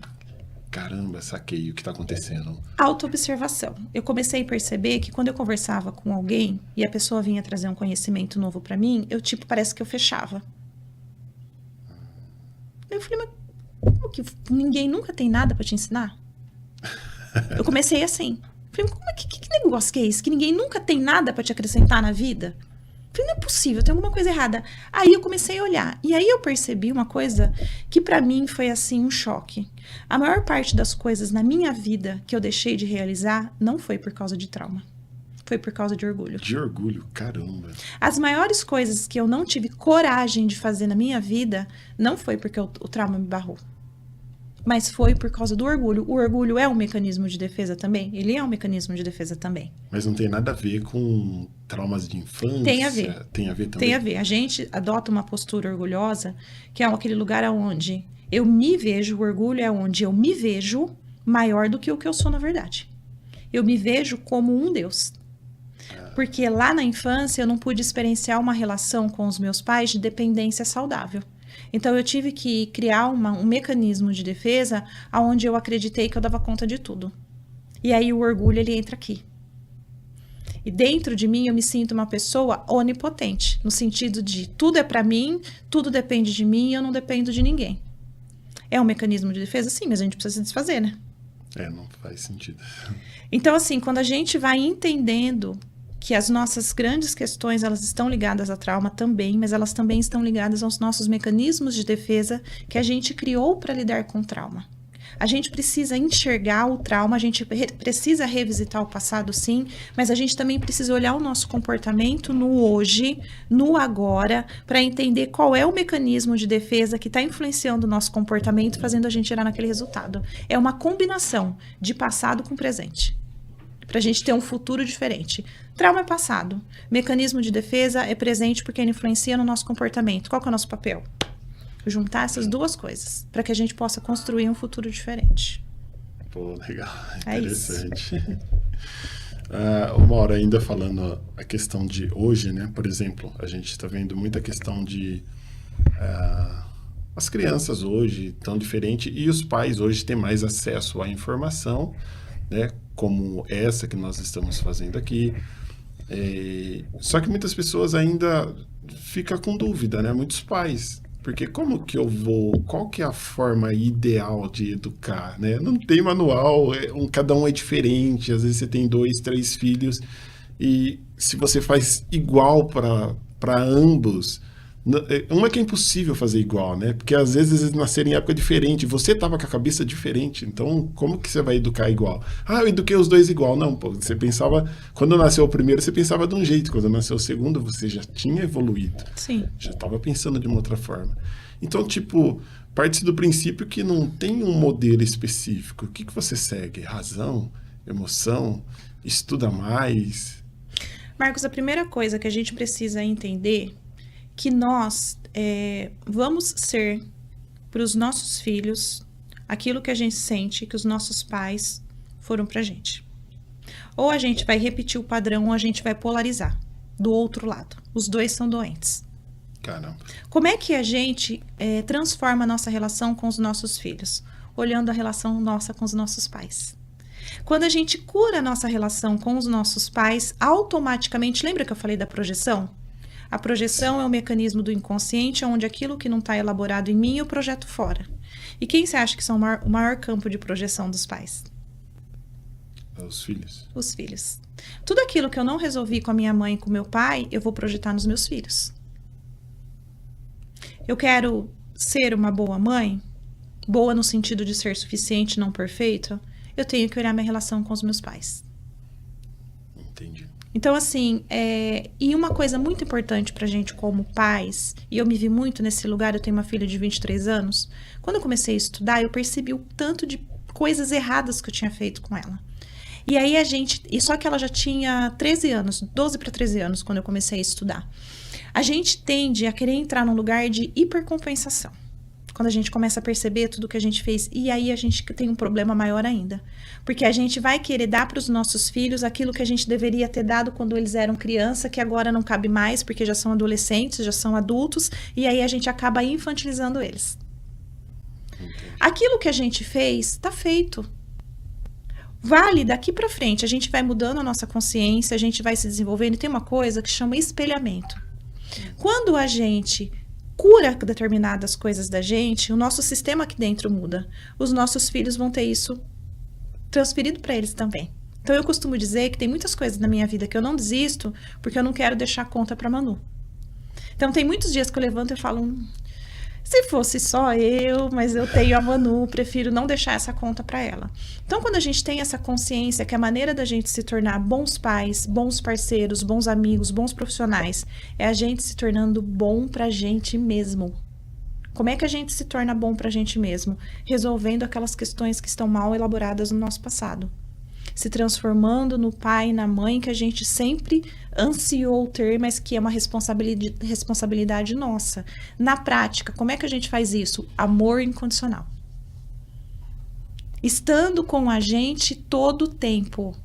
caramba, saquei o que está acontecendo? Autoobservação. Eu comecei a perceber que quando eu conversava com alguém e a pessoa vinha trazer um conhecimento novo para mim, eu, tipo, parece que eu fechava. Eu falei, mas como que ninguém nunca tem nada para te ensinar? Eu comecei assim. Falei, como é que negócio que é esse? Que ninguém nunca tem nada para te acrescentar na vida? Falei, não é possível, tem alguma coisa errada. Aí eu comecei a olhar. E aí eu percebi uma coisa que para mim foi assim um choque. A maior parte das coisas na minha vida que eu deixei de realizar não foi por causa de trauma. Foi por causa de orgulho. De orgulho, caramba. As maiores coisas que eu não tive coragem de fazer na minha vida não foi porque o trauma me barrou. Mas foi por causa do orgulho. O orgulho é um mecanismo de defesa também? Ele é um mecanismo de defesa também. Mas não tem nada a ver com traumas de infância? Tem a ver. Tem a ver também? Tem a ver. A gente adota uma postura orgulhosa, que é aquele lugar onde eu me vejo, o orgulho é onde eu me vejo maior do que o que eu sou na verdade. Eu me vejo como um Deus. Porque lá na infância eu não pude experienciar uma relação com os meus pais de dependência saudável. Então eu tive que criar um mecanismo de defesa onde eu acreditei que eu dava conta de tudo. E aí o orgulho ele entra aqui. E dentro de mim eu me sinto uma pessoa onipotente, no sentido de tudo é pra mim, tudo depende de mim e eu não dependo de ninguém. É um mecanismo de defesa? Sim, mas a gente precisa se desfazer, né? Não faz sentido. Então assim, quando a gente vai entendendo que as nossas grandes questões, elas estão ligadas a trauma também, mas elas também estão ligadas aos nossos mecanismos de defesa que a gente criou para lidar com o trauma. A gente precisa enxergar o trauma, a gente precisa revisitar o passado, sim, mas a gente também precisa olhar o nosso comportamento no hoje, no agora, para entender qual é o mecanismo de defesa que está influenciando o nosso comportamento, fazendo a gente gerar naquele resultado. É uma combinação de passado com presente, para a gente ter um futuro diferente. Trauma é passado. Mecanismo de defesa é presente porque ele influencia no nosso comportamento. Qual que é o nosso papel? Juntar essas duas coisas para que a gente possa construir um futuro diferente. Pô, legal. É interessante. Uma hora ainda falando a questão de hoje, né? Por exemplo, a gente está vendo muita questão de... as crianças hoje estão diferentes e os pais hoje têm mais acesso à informação, né? Como essa que nós estamos fazendo aqui. Só que muitas pessoas ainda ficam com dúvida, né? Muitos pais. Porque como que eu vou... Qual que é a forma ideal de educar, né? Não tem manual, cada um é diferente. Às vezes você tem 2, 3 filhos e se você faz igual para ambos... Uma que é impossível fazer igual, né? Porque às vezes eles nasceram em época diferente, você tava com a cabeça diferente, então como que você vai educar igual? Eu eduquei os dois igual. Não, pô, você pensava, quando nasceu o primeiro você pensava de um jeito, quando nasceu o segundo você já tinha evoluído. Sim. Já estava pensando de uma outra forma. Então, tipo, parte do princípio que não tem um modelo específico. O que você segue? Razão? Emoção? Estuda mais? Marcos, a primeira coisa que a gente precisa entender que nós vamos ser para os nossos filhos aquilo que a gente sente que os nossos pais foram pra gente. Ou a gente vai repetir o padrão ou a gente vai polarizar do outro lado. Os dois são doentes. Caramba. Como é que a gente transforma a nossa relação com os nossos filhos? Olhando a relação nossa com os nossos pais. Quando a gente cura a nossa relação com os nossos pais, automaticamente, lembra que eu falei da projeção? A projeção é um mecanismo do inconsciente, onde aquilo que não está elaborado em mim eu projeto fora. E quem você acha que são o maior campo de projeção dos pais? Os filhos. Os filhos. Tudo aquilo que eu não resolvi com a minha mãe e com o meu pai, eu vou projetar nos meus filhos. Eu quero ser uma boa mãe, boa no sentido de ser suficiente, não perfeita, eu tenho que olhar minha relação com os meus pais. Entendi. Então, assim, e uma coisa muito importante pra gente como pais, e eu me vi muito nesse lugar, eu tenho uma filha de 23 anos, quando eu comecei a estudar, eu percebi o tanto de coisas erradas que eu tinha feito com ela. E aí só que ela já tinha 13 anos, 12 para 13 anos, quando eu comecei a estudar. A gente tende a querer entrar num lugar de hipercompensação. Quando a gente começa a perceber tudo que a gente fez, e aí a gente tem um problema maior ainda. Porque a gente vai querer dar para os nossos filhos aquilo que a gente deveria ter dado quando eles eram criança, que agora não cabe mais, porque já são adolescentes, já são adultos, e aí a gente acaba infantilizando eles. Aquilo que a gente fez, está feito. Vale daqui para frente, a gente vai mudando a nossa consciência, a gente vai se desenvolvendo, e tem uma coisa que chama espelhamento. Quando a gente cura determinadas coisas da gente, o nosso sistema aqui dentro muda. Os nossos filhos vão ter isso transferido para eles também. Então eu costumo dizer que tem muitas coisas na minha vida que eu não desisto porque eu não quero deixar conta para Manu. Então tem muitos dias que eu levanto e falo, se fosse só eu, mas eu tenho a Manu, prefiro não deixar essa conta para ela. Então quando a gente tem essa consciência que a maneira da gente se tornar bons pais, bons parceiros, bons amigos, bons profissionais, é a gente se tornando bom pra gente mesmo. Como é que a gente se torna bom pra gente mesmo? Resolvendo aquelas questões que estão mal elaboradas no nosso passado. Se transformando no pai e na mãe que a gente sempre ansiou ter, mas que é uma responsabilidade nossa. Na prática, como é que a gente faz isso? Amor incondicional. Estando com a gente todo o tempo.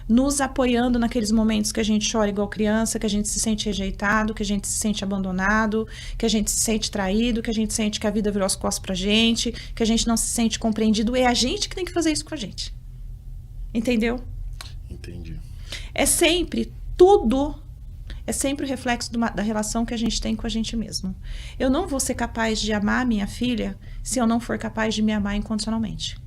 Nos apoiando naqueles momentos que a gente chora igual criança, que a gente se sente rejeitado, que a gente se sente abandonado, que a gente se sente traído, que a gente sente que a vida virou as costas pra gente, que a gente não se sente compreendido. É a gente que tem que fazer isso com a gente. Entendeu? Entendi. É sempre tudo, é sempre o reflexo da relação que a gente tem com a gente mesmo. Eu não vou ser capaz de amar minha filha se eu não for capaz de me amar incondicionalmente.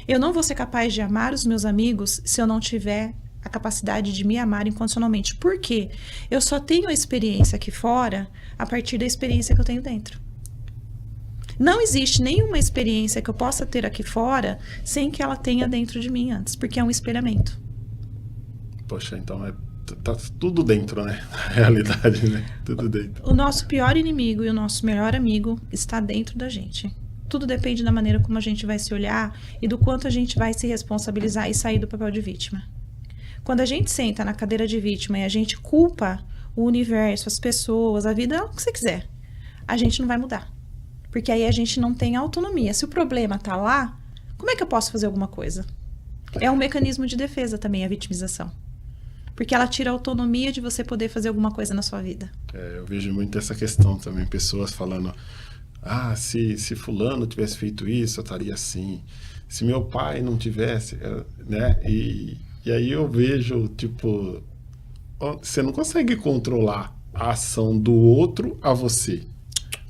Eu não vou ser capaz de amar os meus amigos se eu não tiver a capacidade de me amar incondicionalmente. Por quê? Eu só tenho a experiência aqui fora a partir da experiência que eu tenho dentro. Não existe nenhuma experiência que eu possa ter aqui fora sem que ela tenha dentro de mim antes, porque é um espelhamento. Poxa, então tá tudo dentro, né? A realidade, né? Tudo dentro. O nosso pior inimigo e o nosso melhor amigo está dentro da gente. Tudo depende da maneira como a gente vai se olhar e do quanto a gente vai se responsabilizar e sair do papel de vítima. Quando a gente senta na cadeira de vítima e a gente culpa o universo, as pessoas, a vida, o que você quiser, a gente não vai mudar. Porque aí a gente não tem autonomia. Se o problema tá lá, como é que eu posso fazer alguma coisa? É um mecanismo de defesa também, a vitimização. Porque ela tira a autonomia de você poder fazer alguma coisa na sua vida. Eu vejo muito essa questão também. Pessoas falando, se fulano tivesse feito isso, eu estaria assim. Se meu pai não tivesse, né? E aí eu vejo, tipo, você não consegue controlar a ação do outro a você.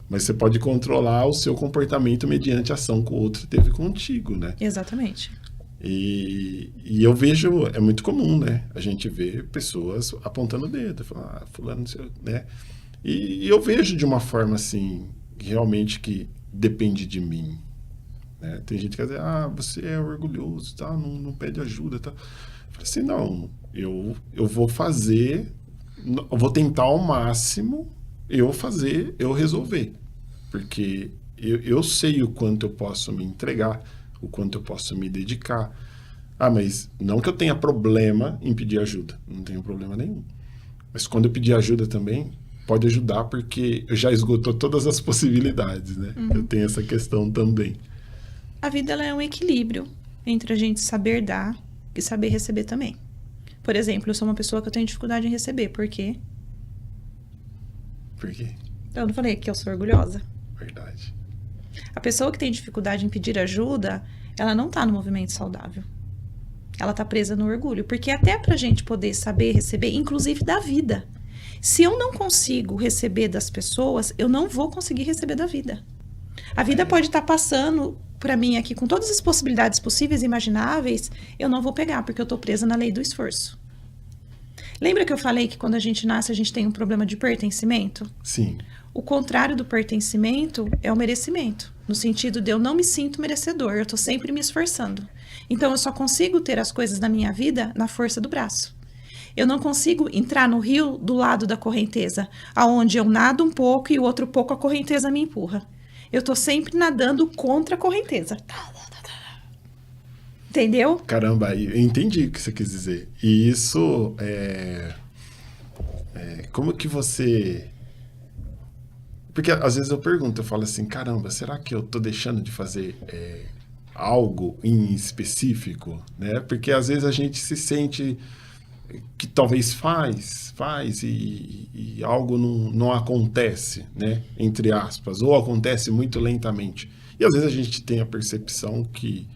Mas você pode controlar o seu comportamento mediante a ação que o outro teve contigo, né? Exatamente. E eu vejo, é muito comum, né? A gente vê pessoas apontando o dedo, falando, fulano, né? E eu vejo de uma forma, assim, realmente que depende de mim. Né? Tem gente que diz, você é orgulhoso, tá? Não pede ajuda, tá? Eu falo assim, não, eu vou fazer, eu vou tentar ao máximo eu resolver. Porque eu sei o quanto eu posso me entregar, o quanto eu posso me dedicar. Mas não que eu tenha problema em pedir ajuda. Não tenho problema nenhum. Mas quando eu pedir ajuda também, pode ajudar porque eu já esgotou todas as possibilidades, né? Uhum. Eu tenho essa questão também. A vida ela é um equilíbrio entre a gente saber dar e saber receber também. Por exemplo, eu sou uma pessoa que eu tenho dificuldade em receber. Por quê? Por quê? Eu não falei que eu sou orgulhosa. Verdade. A pessoa que tem dificuldade em pedir ajuda, ela não tá no movimento saudável. Ela tá presa no orgulho. Porque até pra gente poder saber receber, inclusive da vida. Se eu não consigo receber das pessoas, eu não vou conseguir receber da vida. A vida pode estar passando pra mim aqui com todas as possibilidades possíveis e imagináveis, eu não vou pegar, porque eu tô presa na lei do esforço. Lembra que eu falei que quando a gente nasce, a gente tem um problema de pertencimento? Sim. O contrário do pertencimento é o merecimento. No sentido de eu não me sinto merecedor, eu tô sempre me esforçando. Então eu só consigo ter as coisas na minha vida na força do braço. Eu não consigo entrar no rio do lado da correnteza, aonde eu nado um pouco e o outro pouco a correnteza me empurra. Eu tô sempre nadando contra a correnteza. Entendeu? Caramba, eu entendi o que você quis dizer. E isso Como que você... Porque às vezes eu pergunto, eu falo assim, caramba, será que eu tô deixando de fazer algo em específico, né? Porque às vezes a gente se sente que talvez faz e algo não acontece, né? Entre aspas, ou acontece muito lentamente. E às vezes a gente tem a percepção que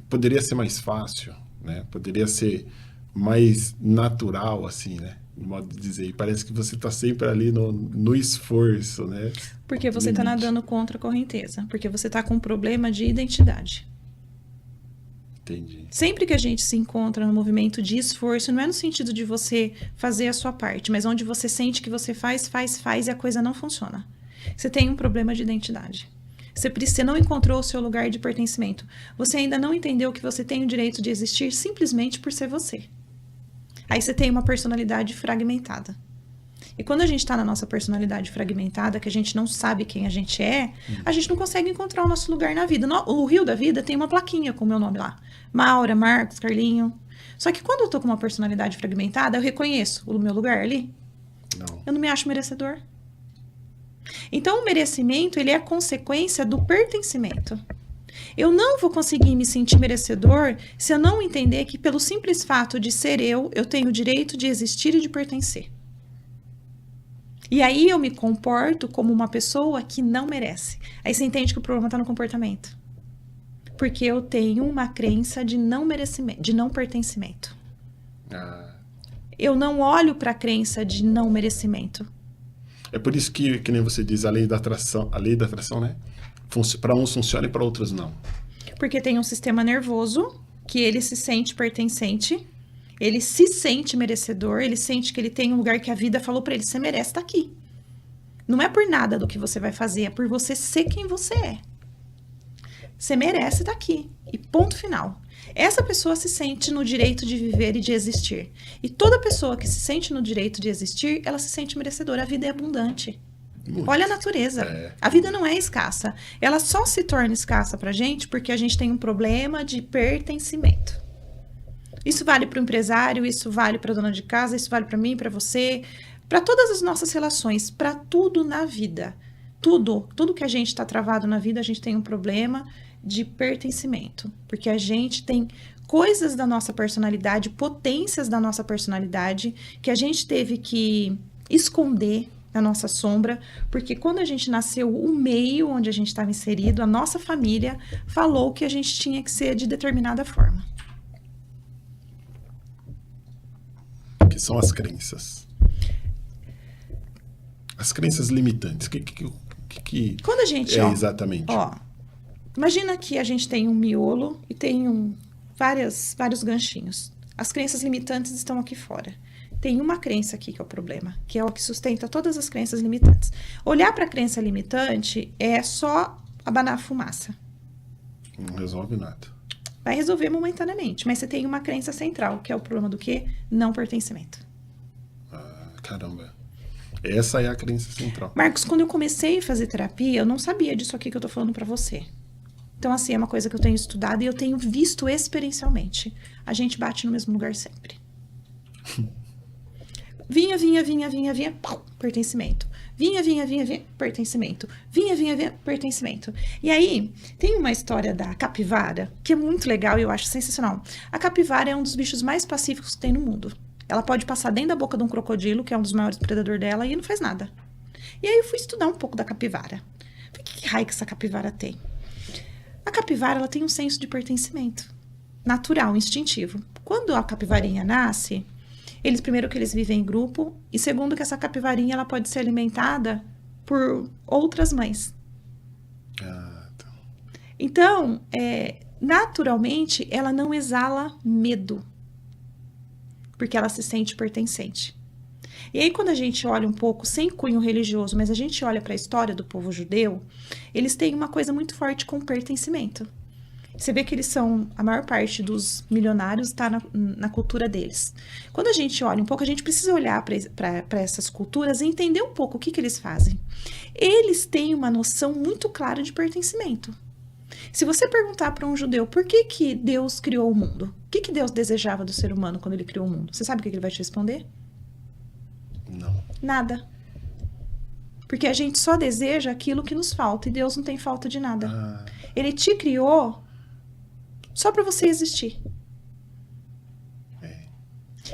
poderia ser mais fácil, né? Poderia ser mais natural, assim, né? No modo de dizer. E parece que você está sempre ali no esforço, né? Porque você está nadando contra a correnteza. Porque você está com um problema de identidade. Entendi. Sempre que a gente se encontra no movimento de esforço, não é no sentido de você fazer a sua parte, mas onde você sente que você faz e a coisa não funciona. Você tem um problema de identidade. Você não encontrou o seu lugar de pertencimento. Você ainda não entendeu que você tem o direito de existir simplesmente por ser você. Aí você tem uma personalidade fragmentada. E quando a gente está na nossa personalidade fragmentada, que a gente não sabe quem a gente é, a gente não consegue encontrar o nosso lugar na vida. O Rio da Vida tem uma plaquinha com o meu nome lá. Maura, Marcos, Carlinho. Só que quando eu tô com uma personalidade fragmentada, eu reconheço o meu lugar ali. Não. Eu não me acho merecedor. Então, o merecimento, ele é a consequência do pertencimento. Eu não vou conseguir me sentir merecedor se eu não entender que, pelo simples fato de ser eu tenho o direito de existir e de pertencer. E aí eu me comporto como uma pessoa que não merece. Aí você entende que o problema está no comportamento. Porque eu tenho uma crença de não merecimento, de não pertencimento. Eu não olho para a crença de não merecimento. É por isso que nem você diz, a lei da atração, né? Para uns funciona e para outros não. Porque tem um sistema nervoso que ele se sente pertencente, ele se sente merecedor, ele sente que ele tem um lugar que a vida falou para ele, você merece estar aqui. Não é por nada do que você vai fazer, é por você ser quem você é. Você merece estar aqui. E ponto final. Essa pessoa se sente no direito de viver e de existir. E toda pessoa que se sente no direito de existir, ela se sente merecedora. A vida é abundante. Muito. Olha a natureza. A vida não é escassa. Ela só se torna escassa pra gente porque a gente tem um problema de pertencimento. Isso vale para o empresário, isso vale para a dona de casa, isso vale para mim, para você, para todas as nossas relações, para tudo na vida. Tudo que a gente está travado na vida, a gente tem um problema de pertencimento. Porque a gente tem coisas da nossa personalidade, potências da nossa personalidade, que a gente teve que esconder na nossa sombra, porque quando a gente nasceu, o meio onde a gente estava inserido, a nossa família, falou que a gente tinha que ser de determinada forma. Que são as crenças. As crenças limitantes. Que quando a gente, exatamente? Imagina que a gente tem um miolo e tem vários ganchinhos. As crenças limitantes estão aqui fora. Tem uma crença aqui que é o problema, que é o que sustenta todas as crenças limitantes. Olhar para a crença limitante é só abanar a fumaça. Não resolve nada. Vai resolver momentaneamente, mas você tem uma crença central, que é o problema do quê? Não pertencimento. Caramba. Essa é a crença central. Marcos, quando eu comecei a fazer terapia, eu não sabia disso aqui que eu tô falando pra você. Então, assim, é uma coisa que eu tenho estudado e eu tenho visto experiencialmente. A gente bate no mesmo lugar sempre. Vinha, pau, pertencimento. Vinha, pertencimento. Vinha, pertencimento. E aí, tem uma história da capivara, que é muito legal e eu acho sensacional. A capivara é um dos bichos mais pacíficos que tem no mundo. Ela pode passar dentro da boca de um crocodilo, que é um dos maiores predadores dela, e não faz nada. E aí eu fui estudar um pouco da capivara. Falei, que raio que essa capivara tem? A capivara, ela tem um senso de pertencimento. Natural, instintivo. Quando a capivarinha nasce, primeiro que eles vivem em grupo, e segundo que essa capivarinha, ela pode ser alimentada por outras mães. Tá. Então, naturalmente, ela não exala medo. Porque ela se sente pertencente. E aí, quando a gente olha um pouco, sem cunho religioso, mas a gente olha para a história do povo judeu, eles têm uma coisa muito forte com pertencimento. Você vê que eles são, a maior parte dos milionários está na cultura deles. Quando a gente olha um pouco, a gente precisa olhar para essas culturas e entender um pouco o que eles fazem. Eles têm uma noção muito clara de pertencimento. Se você perguntar para um judeu por que Deus criou o mundo, o que Deus desejava do ser humano quando ele criou o mundo, você sabe o que ele vai te responder? Não. Nada. Porque a gente só deseja aquilo que nos falta. E Deus não tem falta de nada. Ah, Ele te criou só para você existir.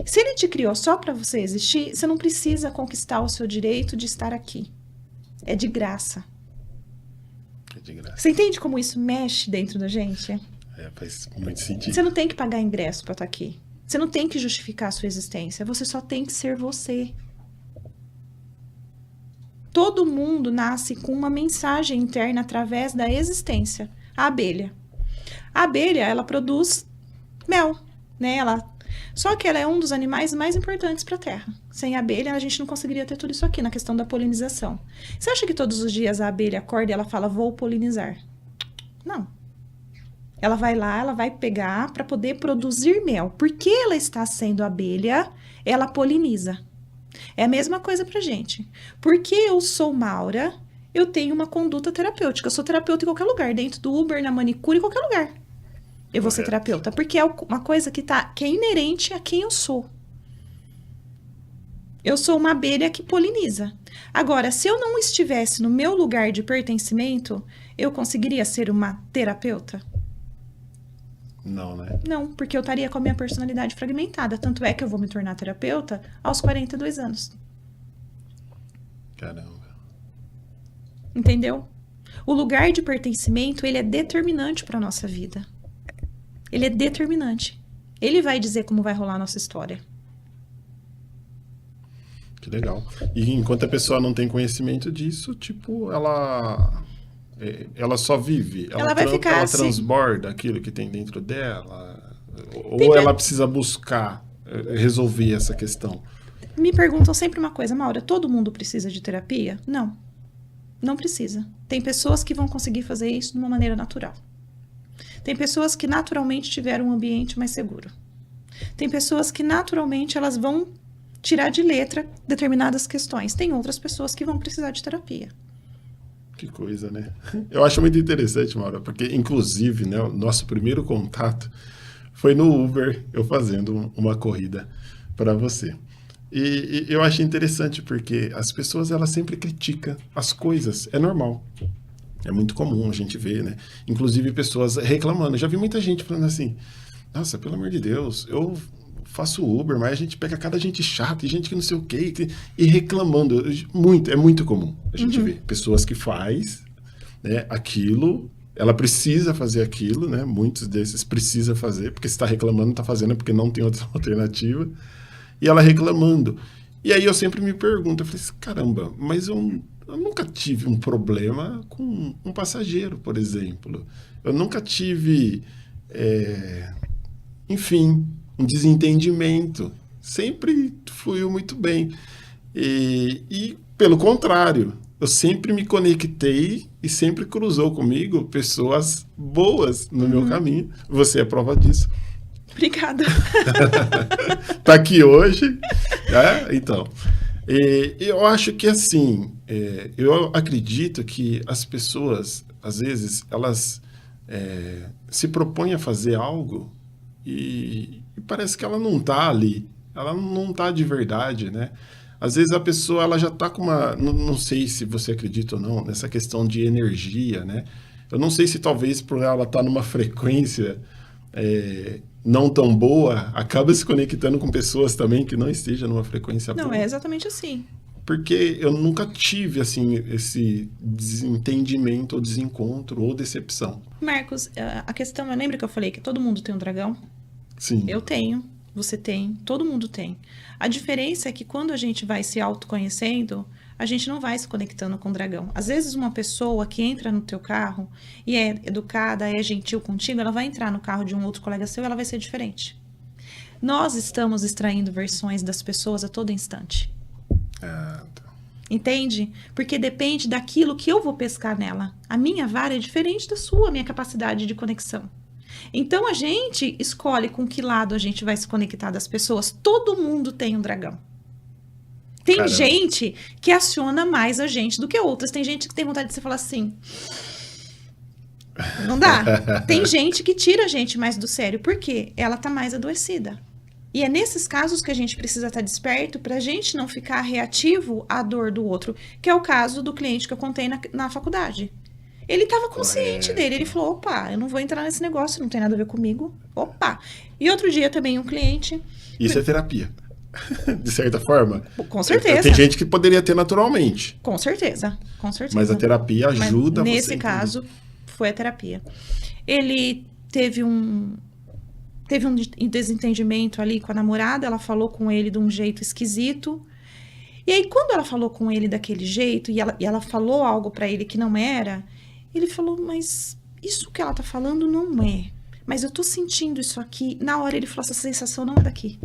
Se ele te criou só para você existir, você não precisa conquistar o seu direito de estar aqui. É de graça. é de graça. Você entende como isso mexe dentro da gente? Faz muito sentido. Você não tem que pagar ingresso para estar aqui. Você não tem que justificar a sua existência. Você só tem que ser você. Todo mundo nasce com uma mensagem interna através da existência. A abelha. A abelha, ela produz mel, né? Só que ela é um dos animais mais importantes para a Terra. Sem a abelha, a gente não conseguiria ter tudo isso aqui na questão da polinização. Você acha que todos os dias a abelha acorda e ela fala, vou polinizar? Não. Ela vai lá, ela vai pegar para poder produzir mel. Porque ela está sendo abelha, ela poliniza. É a mesma coisa pra gente. Porque eu sou Maura, eu tenho uma conduta terapêutica. Eu sou terapeuta em qualquer lugar, dentro do Uber, na manicure, em qualquer lugar. Eu vou ser terapeuta, porque é uma coisa que é inerente a quem eu sou. Eu sou uma abelha que poliniza. Agora, se eu não estivesse no meu lugar de pertencimento, eu conseguiria ser uma terapeuta? Não, né? Não, porque eu estaria com a minha personalidade fragmentada. Tanto é que eu vou me tornar terapeuta aos 42 anos. Caramba. Entendeu? O lugar de pertencimento, ele é determinante para a nossa vida. Ele é determinante. Ele vai dizer como vai rolar a nossa história. Que legal. E enquanto a pessoa não tem conhecimento disso, tipo, ela só vive. Ela vai ficar ela assim. transborda aquilo que tem dentro dela. Ou ela precisa buscar resolver essa questão. Me perguntam sempre uma coisa, Maura, todo mundo precisa de terapia? Não. Não precisa. Tem pessoas que vão conseguir fazer isso de uma maneira natural. Tem pessoas que naturalmente tiveram um ambiente mais seguro. Tem pessoas que naturalmente elas vão tirar de letra determinadas questões. Tem outras pessoas que vão precisar de terapia. Que coisa, né? Eu acho muito interessante, Maura, porque inclusive, né, o nosso primeiro contato foi no Uber, eu fazendo uma corrida para você. E eu achei interessante porque as pessoas elas sempre criticam as coisas, é normal. É muito comum a gente ver, né? Inclusive pessoas reclamando. Já vi muita gente falando assim, nossa, pelo amor de Deus, eu faço Uber, mas a gente pega cada gente chata e gente que não sei o quê, e reclamando. É muito comum a gente ver pessoas que faz, né, aquilo, ela precisa fazer aquilo, né? Muitos desses precisa fazer, porque se está reclamando, está fazendo porque não tem outra alternativa. E ela reclamando. E aí eu sempre me pergunto, eu falei assim, caramba, mas eu nunca tive um problema com um passageiro, por exemplo. Eu nunca tive, enfim, um desentendimento. Sempre fluiu muito bem. E pelo contrário, eu sempre me conectei e sempre cruzou comigo pessoas boas no meu caminho. Você é prova disso. Obrigada. Tá aqui hoje, né? Então, eu acho que assim, eu acredito que as pessoas, às vezes, elas se propõem a fazer algo e parece que ela não tá ali, ela não tá de verdade, né? Às vezes a pessoa ela já tá com uma, não sei se você acredita ou não, nessa questão de energia, né? Eu não sei se talvez por ela estar numa frequência não tão boa, acaba se conectando com pessoas também que não estejam numa frequência boa. Não, é exatamente assim. Porque eu nunca tive, assim, esse desentendimento ou desencontro ou decepção. Marcos, a questão, lembra que eu falei que todo mundo tem um dragão? Sim. Eu tenho, você tem, todo mundo tem. A diferença é que quando a gente vai se autoconhecendo, a gente não vai se conectando com o dragão. Às vezes uma pessoa que entra no teu carro e é educada, é gentil contigo, ela vai entrar no carro de um outro colega seu e ela vai ser diferente. Nós estamos extraindo versões das pessoas a todo instante. Tá. Entende? Porque depende daquilo que eu vou pescar nela. A minha vara é diferente da sua, a minha capacidade de conexão. Então a gente escolhe com que lado a gente vai se conectar das pessoas. Todo mundo tem um dragão. Tem Caramba. gente que aciona mais a gente do que outras. Tem gente que tem vontade de você falar assim. Não dá. Tem gente que tira a gente mais do sério. Por quê? Ela tá mais adoecida. E é nesses casos que a gente precisa estar desperto para a gente não ficar reativo à dor do outro, que é o caso do cliente que eu contei na faculdade. Ele estava consciente dele, ele falou, opa, eu não vou entrar nesse negócio, não tem nada a ver comigo, opa. E outro dia também um cliente... Isso é terapia, de certa forma. Com certeza. Tem gente que poderia ter naturalmente. Com certeza, com certeza. Mas a terapia ajuda Mas, você. nesse caso, foi a terapia. Ele teve um desentendimento ali com a namorada, ela falou com ele de um jeito esquisito. E aí, quando ela falou com ele daquele jeito, e ela falou algo pra ele que não era, ele falou, mas isso que ela tá falando não é. Mas eu tô sentindo isso aqui. Na hora ele falou, essa sensação não é daqui.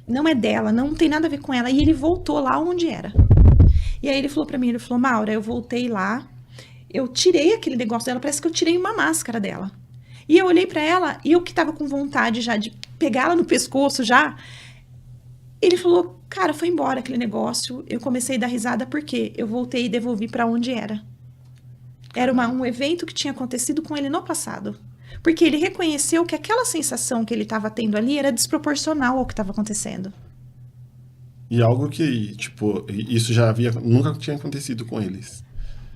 Não é dela, não tem nada a ver com ela. E ele voltou lá onde era. E aí ele falou pra mim, ele falou, Maura, eu voltei lá, eu tirei aquele negócio dela, parece que eu tirei uma máscara dela. E eu olhei pra ela, e eu que tava com vontade já de pegar ela no pescoço já, ele falou, cara, foi embora aquele negócio, eu comecei a dar risada porque eu voltei e devolvi pra onde era. Era um evento que tinha acontecido com ele no passado. Porque ele reconheceu que aquela sensação que ele estava tendo ali era desproporcional ao que estava acontecendo. E algo que, tipo, isso nunca tinha acontecido com eles.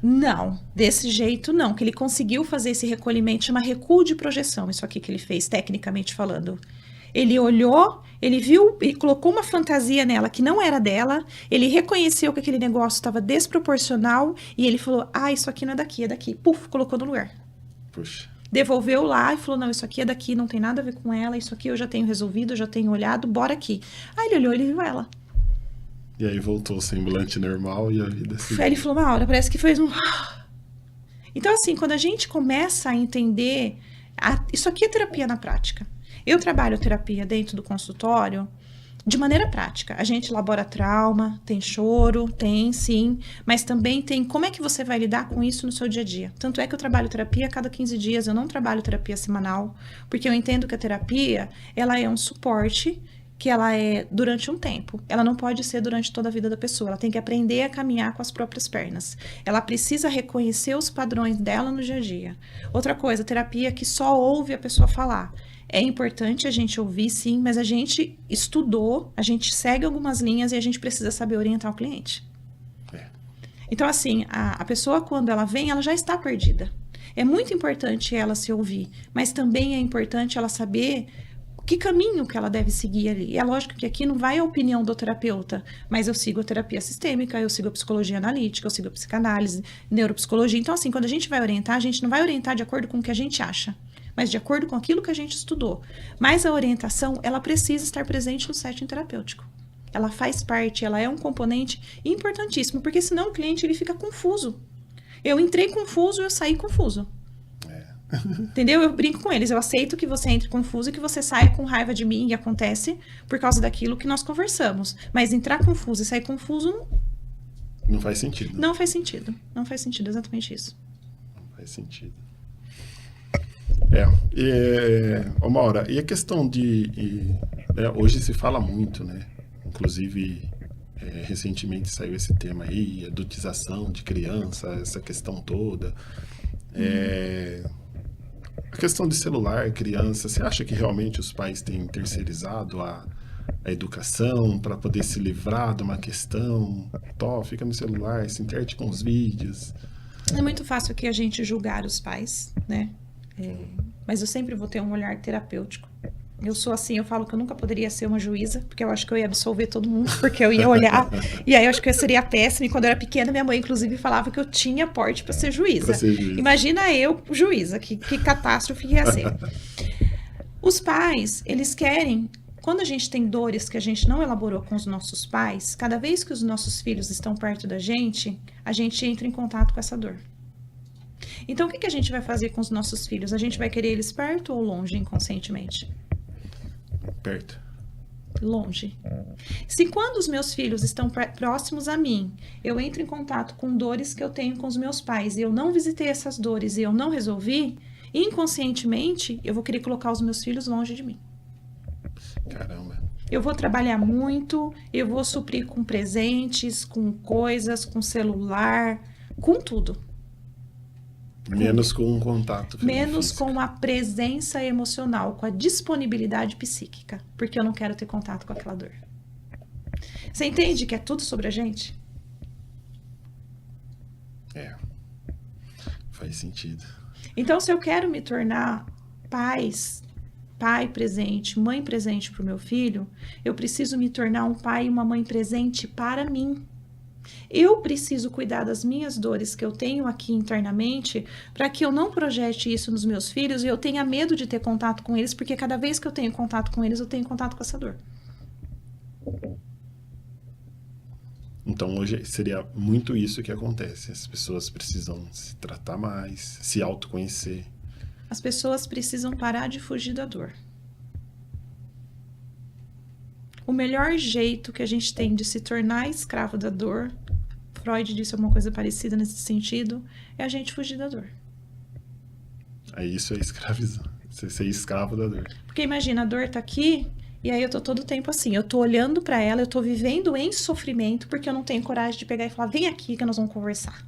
Não, desse jeito não, que ele conseguiu fazer esse recolhimento, chama recuo de projeção, isso aqui que ele fez, tecnicamente falando. Ele olhou, ele viu e colocou uma fantasia nela que não era dela, ele reconheceu que aquele negócio estava desproporcional e ele falou, isso aqui não é daqui, é daqui. Puf, colocou no lugar. Puxa. Devolveu lá e falou, não, isso aqui é daqui, não tem nada a ver com ela, isso aqui eu já tenho resolvido, eu já tenho olhado, bora aqui. Aí ele olhou e ele viu ela. E aí voltou o semblante normal e a vida seguiu. Aí ele falou, Maura, parece que fez um... Então, assim, quando a gente começa a entender... Isso aqui é terapia na prática. Eu trabalho terapia dentro do consultório de maneira prática. A gente elabora trauma, tem choro, tem sim, mas também tem como é que você vai lidar com isso no seu dia a dia. Tanto é que eu trabalho terapia a cada 15 dias, eu não trabalho terapia semanal, porque eu entendo que a terapia, ela é um suporte que ela é durante um tempo. Ela não pode ser durante toda a vida da pessoa. Ela tem que aprender a caminhar com as próprias pernas. Ela precisa reconhecer os padrões dela no dia a dia. Outra coisa, terapia que só ouve a pessoa falar. É importante a gente ouvir, sim, mas a gente estudou, a gente segue algumas linhas e a gente precisa saber orientar o cliente. Então, assim, a pessoa, quando ela vem, ela já está perdida. É muito importante ela se ouvir, mas também é importante ela saber que caminho que ela deve seguir ali. É lógico que aqui não vai a opinião do terapeuta, mas eu sigo a terapia sistêmica, eu sigo a psicologia analítica, eu sigo a psicanálise, neuropsicologia. Então, assim, quando a gente vai orientar, a gente não vai orientar de acordo com o que a gente acha, mas de acordo com aquilo que a gente estudou. Mas a orientação, ela precisa estar presente no setting terapêutico. Ela faz parte, ela é um componente importantíssimo, porque senão o cliente ele fica confuso. Eu entrei confuso e eu saí confuso. Entendeu? Eu brinco com eles, eu aceito que você entre confuso e que você saia com raiva de mim, e acontece por causa daquilo que nós conversamos. Mas entrar confuso e sair confuso... Não faz sentido. Não faz sentido. Não faz sentido, exatamente isso. Não faz sentido. Maura, e a questão hoje se fala muito, né? Inclusive, recentemente saiu esse tema aí, adultização de criança, essa questão toda. A questão de celular, criança, você acha que realmente os pais têm terceirizado a educação para poder se livrar de uma questão? Fica no celular, se interte com os vídeos. É muito fácil aqui a gente julgar os pais, né? Mas eu sempre vou ter um olhar terapêutico. Eu sou assim, eu falo que eu nunca poderia ser uma juíza, porque eu acho que eu ia absolver todo mundo, porque eu ia olhar, e aí eu acho que eu seria péssima, e quando eu era pequena, minha mãe, inclusive, falava que eu tinha porte para ser juíza. Imagina eu, juíza, que catástrofe ia ser. Os pais, eles querem, quando a gente tem dores que a gente não elaborou com os nossos pais, cada vez que os nossos filhos estão perto da gente, a gente entra em contato com essa dor. Então, o que a gente vai fazer com os nossos filhos? A gente vai querer eles perto ou longe, inconscientemente? Perto. Longe. Se quando os meus filhos estão próximos a mim, eu entro em contato com dores que eu tenho com os meus pais e eu não visitei essas dores e eu não resolvi, inconscientemente, eu vou querer colocar os meus filhos longe de mim. Caramba. Eu vou trabalhar muito, eu vou suprir com presentes, com coisas, com celular, com tudo. Menos com um contato Menos físico. com a presença emocional, com a disponibilidade psíquica, porque eu não quero ter contato com aquela dor. Você entende que é tudo sobre a gente? Faz sentido. Então, se eu quero me tornar pai presente, mãe presente para o meu filho, eu preciso me tornar um pai e uma mãe presente para mim. Eu preciso cuidar das minhas dores que eu tenho aqui internamente para que eu não projete isso nos meus filhos e eu tenha medo de ter contato com eles, porque cada vez que eu tenho contato com eles, eu tenho contato com essa dor. Então, hoje seria muito isso que acontece. As pessoas precisam se tratar mais, se autoconhecer. As pessoas precisam parar de fugir da dor. O melhor jeito que a gente tem de se tornar escravo da dor, Freud disse alguma coisa parecida nesse sentido, é a gente fugir da dor. Aí isso é escravizar. Você ser escravo da dor. Porque imagina, a dor tá aqui, e aí eu tô todo o tempo assim, eu tô olhando pra ela, eu tô vivendo em sofrimento, porque eu não tenho coragem de pegar e falar, vem aqui que nós vamos conversar.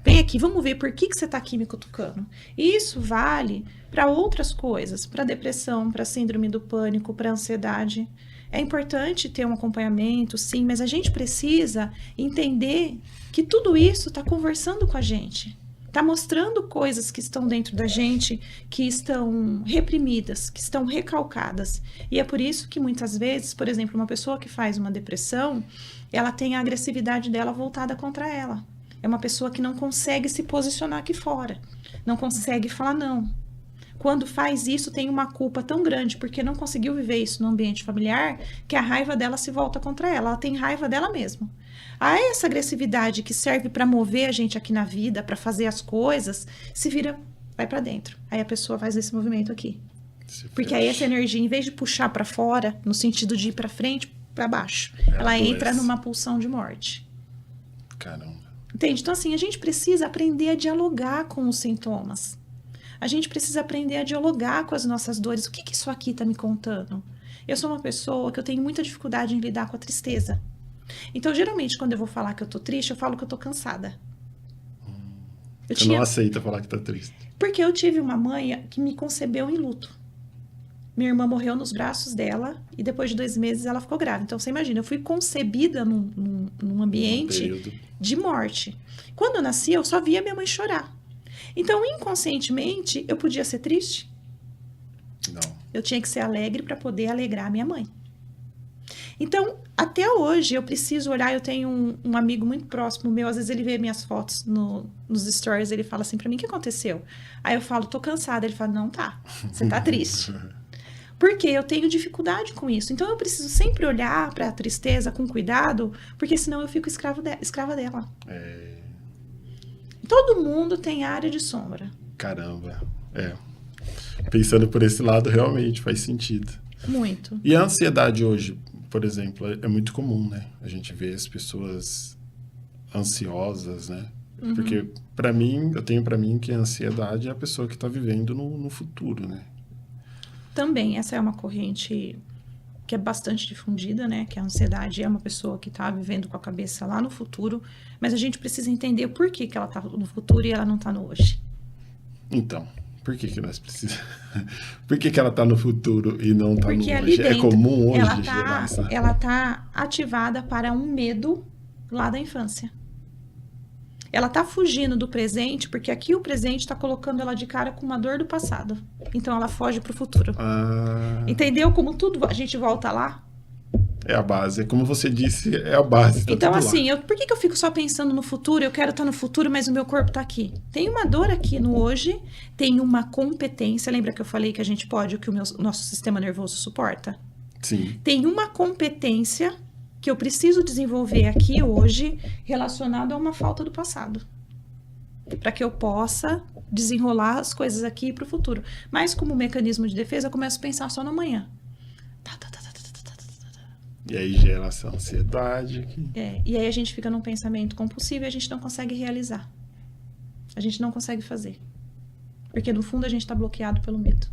Vem aqui, vamos ver por que você tá aqui me cutucando. E isso vale para outras coisas, para depressão, para síndrome do pânico, para ansiedade. É importante ter um acompanhamento, sim, mas a gente precisa entender que tudo isso está conversando com a gente. Está mostrando coisas que estão dentro da gente, que estão reprimidas, que estão recalcadas. E é por isso que muitas vezes, por exemplo, uma pessoa que faz uma depressão, ela tem a agressividade dela voltada contra ela. É uma pessoa que não consegue se posicionar aqui fora, não consegue falar não. Quando faz isso, tem uma culpa tão grande, porque não conseguiu viver isso no ambiente familiar, que a raiva dela se volta contra ela. Ela tem raiva dela mesma. Aí essa agressividade que serve para mover a gente aqui na vida, para fazer as coisas, se vira, vai para dentro. Aí a pessoa faz esse movimento aqui. Porque aí essa energia, em vez de puxar para fora, no sentido de ir para frente, para baixo, ela entra numa pulsão de morte. Caramba. Entende? Então, assim, a gente precisa aprender a dialogar com os sintomas. A gente precisa aprender a dialogar com as nossas dores. O que isso aqui está me contando? Eu sou uma pessoa que eu tenho muita dificuldade em lidar com a tristeza. Então, geralmente, quando eu vou falar que eu tô triste, eu falo que eu tô cansada. Você não aceita falar que tá triste. Porque eu tive uma mãe que me concebeu em luto. Minha irmã morreu nos braços dela e depois de 2 meses ela ficou grávida. Então, você imagina, eu fui concebida num ambiente de morte. Quando eu nasci, eu só via minha mãe chorar. Então, inconscientemente, eu podia ser triste? Não. Eu tinha que ser alegre para poder alegrar a minha mãe. Então, até hoje, eu preciso olhar. Eu tenho um amigo muito próximo meu, às vezes ele vê minhas fotos nos stories, ele fala assim pra mim, o que aconteceu? Aí eu falo, tô cansada. Ele fala, não tá, você tá triste. Porque eu tenho dificuldade com isso. Então, eu preciso sempre olhar pra tristeza com cuidado, porque senão eu fico escrava dela. Todo mundo tem área de sombra. Caramba. Pensando por esse lado, realmente faz sentido. Muito. E a ansiedade hoje, por exemplo, é muito comum, né? A gente vê as pessoas ansiosas, né? Uhum. Porque, eu tenho pra mim que a ansiedade é a pessoa que tá vivendo no futuro, né? Também, essa é uma corrente que é bastante difundida, né? Que a ansiedade é uma pessoa que tá vivendo com a cabeça lá no futuro, mas a gente precisa entender por que ela tá no futuro e ela não tá no hoje. Então, por que nós precisamos? Por que ela tá no futuro e não tá Porque no ali hoje? dentro, É comum hoje ela tá ativada para um medo lá da infância. Ela tá fugindo do presente, porque aqui o presente tá colocando ela de cara com uma dor do passado. Então ela foge pro futuro. Entendeu como tudo a gente volta lá? É a base. É como você disse, é a base. Tá Então, tudo assim, lá. por que eu fico só pensando no futuro? Eu quero estar no futuro, mas o meu corpo tá aqui. Tem uma dor aqui no hoje, tem uma competência. Lembra que eu falei que a gente pode, o que o nosso sistema nervoso suporta? Sim. Tem uma competência que eu preciso desenvolver aqui hoje relacionado a uma falta do passado. Para que eu possa desenrolar as coisas aqui para o futuro. Mas como mecanismo de defesa, eu começo a pensar só no amanhã. E aí gera essa ansiedade. E aí a gente fica num pensamento compulsivo e a gente não consegue realizar. A gente não consegue fazer. Porque no fundo a gente está bloqueado pelo medo.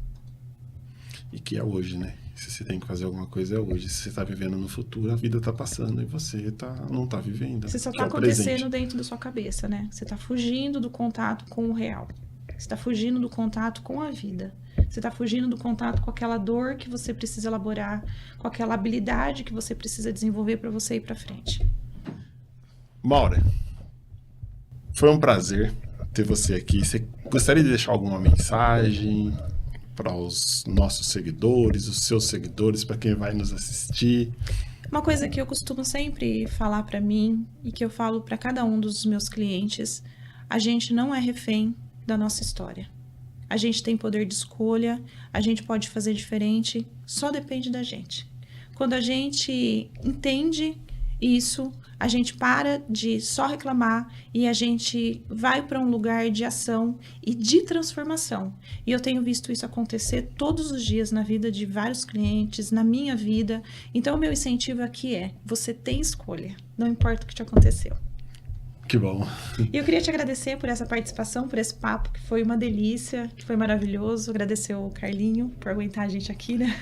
E que é hoje, né? Se você tem que fazer alguma coisa é hoje. Se você está vivendo no futuro, a vida está passando e você não está vivendo. Você só que está é o acontecendo presente. dentro da sua cabeça, né? Você está fugindo do contato com o real. Você está fugindo do contato com a vida. Você está fugindo do contato com aquela dor que você precisa elaborar, com aquela habilidade que você precisa desenvolver para você ir para frente. Maura, foi um prazer ter você aqui. Você gostaria de deixar alguma mensagem para os nossos seguidores, os seus seguidores, para quem vai nos assistir? Uma coisa que eu costumo sempre falar para mim e que eu falo para cada um dos meus clientes, a gente não é refém da nossa história. A gente tem poder de escolha, a gente pode fazer diferente, só depende da gente. Quando a gente entende isso, a gente para de só reclamar e a gente vai para um lugar de ação e de transformação. E eu tenho visto isso acontecer todos os dias na vida de vários clientes, na minha vida. Então, o meu incentivo aqui é: você tem escolha, não importa o que te aconteceu. Que bom. E eu queria te agradecer por essa participação, por esse papo, que foi uma delícia, que foi maravilhoso. Agradecer o Carlinho por aguentar a gente aqui, né?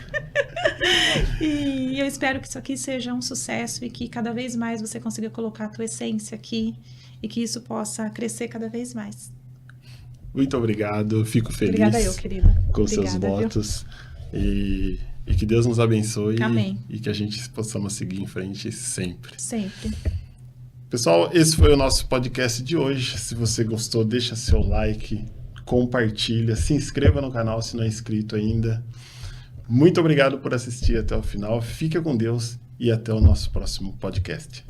E eu espero que isso aqui seja um sucesso e que cada vez mais você consiga colocar a tua essência aqui e que isso possa crescer cada vez mais. Muito obrigado, fico feliz. Obrigada eu, querida. Com Obrigada, seus votos. E que Deus nos abençoe. Amém. E que a gente possamos seguir em frente sempre. Sempre. Pessoal, esse foi o nosso podcast de hoje. Se você gostou, deixa seu like, compartilha, se inscreva no canal se não é inscrito ainda. Muito obrigado por assistir até o final. Fica com Deus e até o nosso próximo podcast.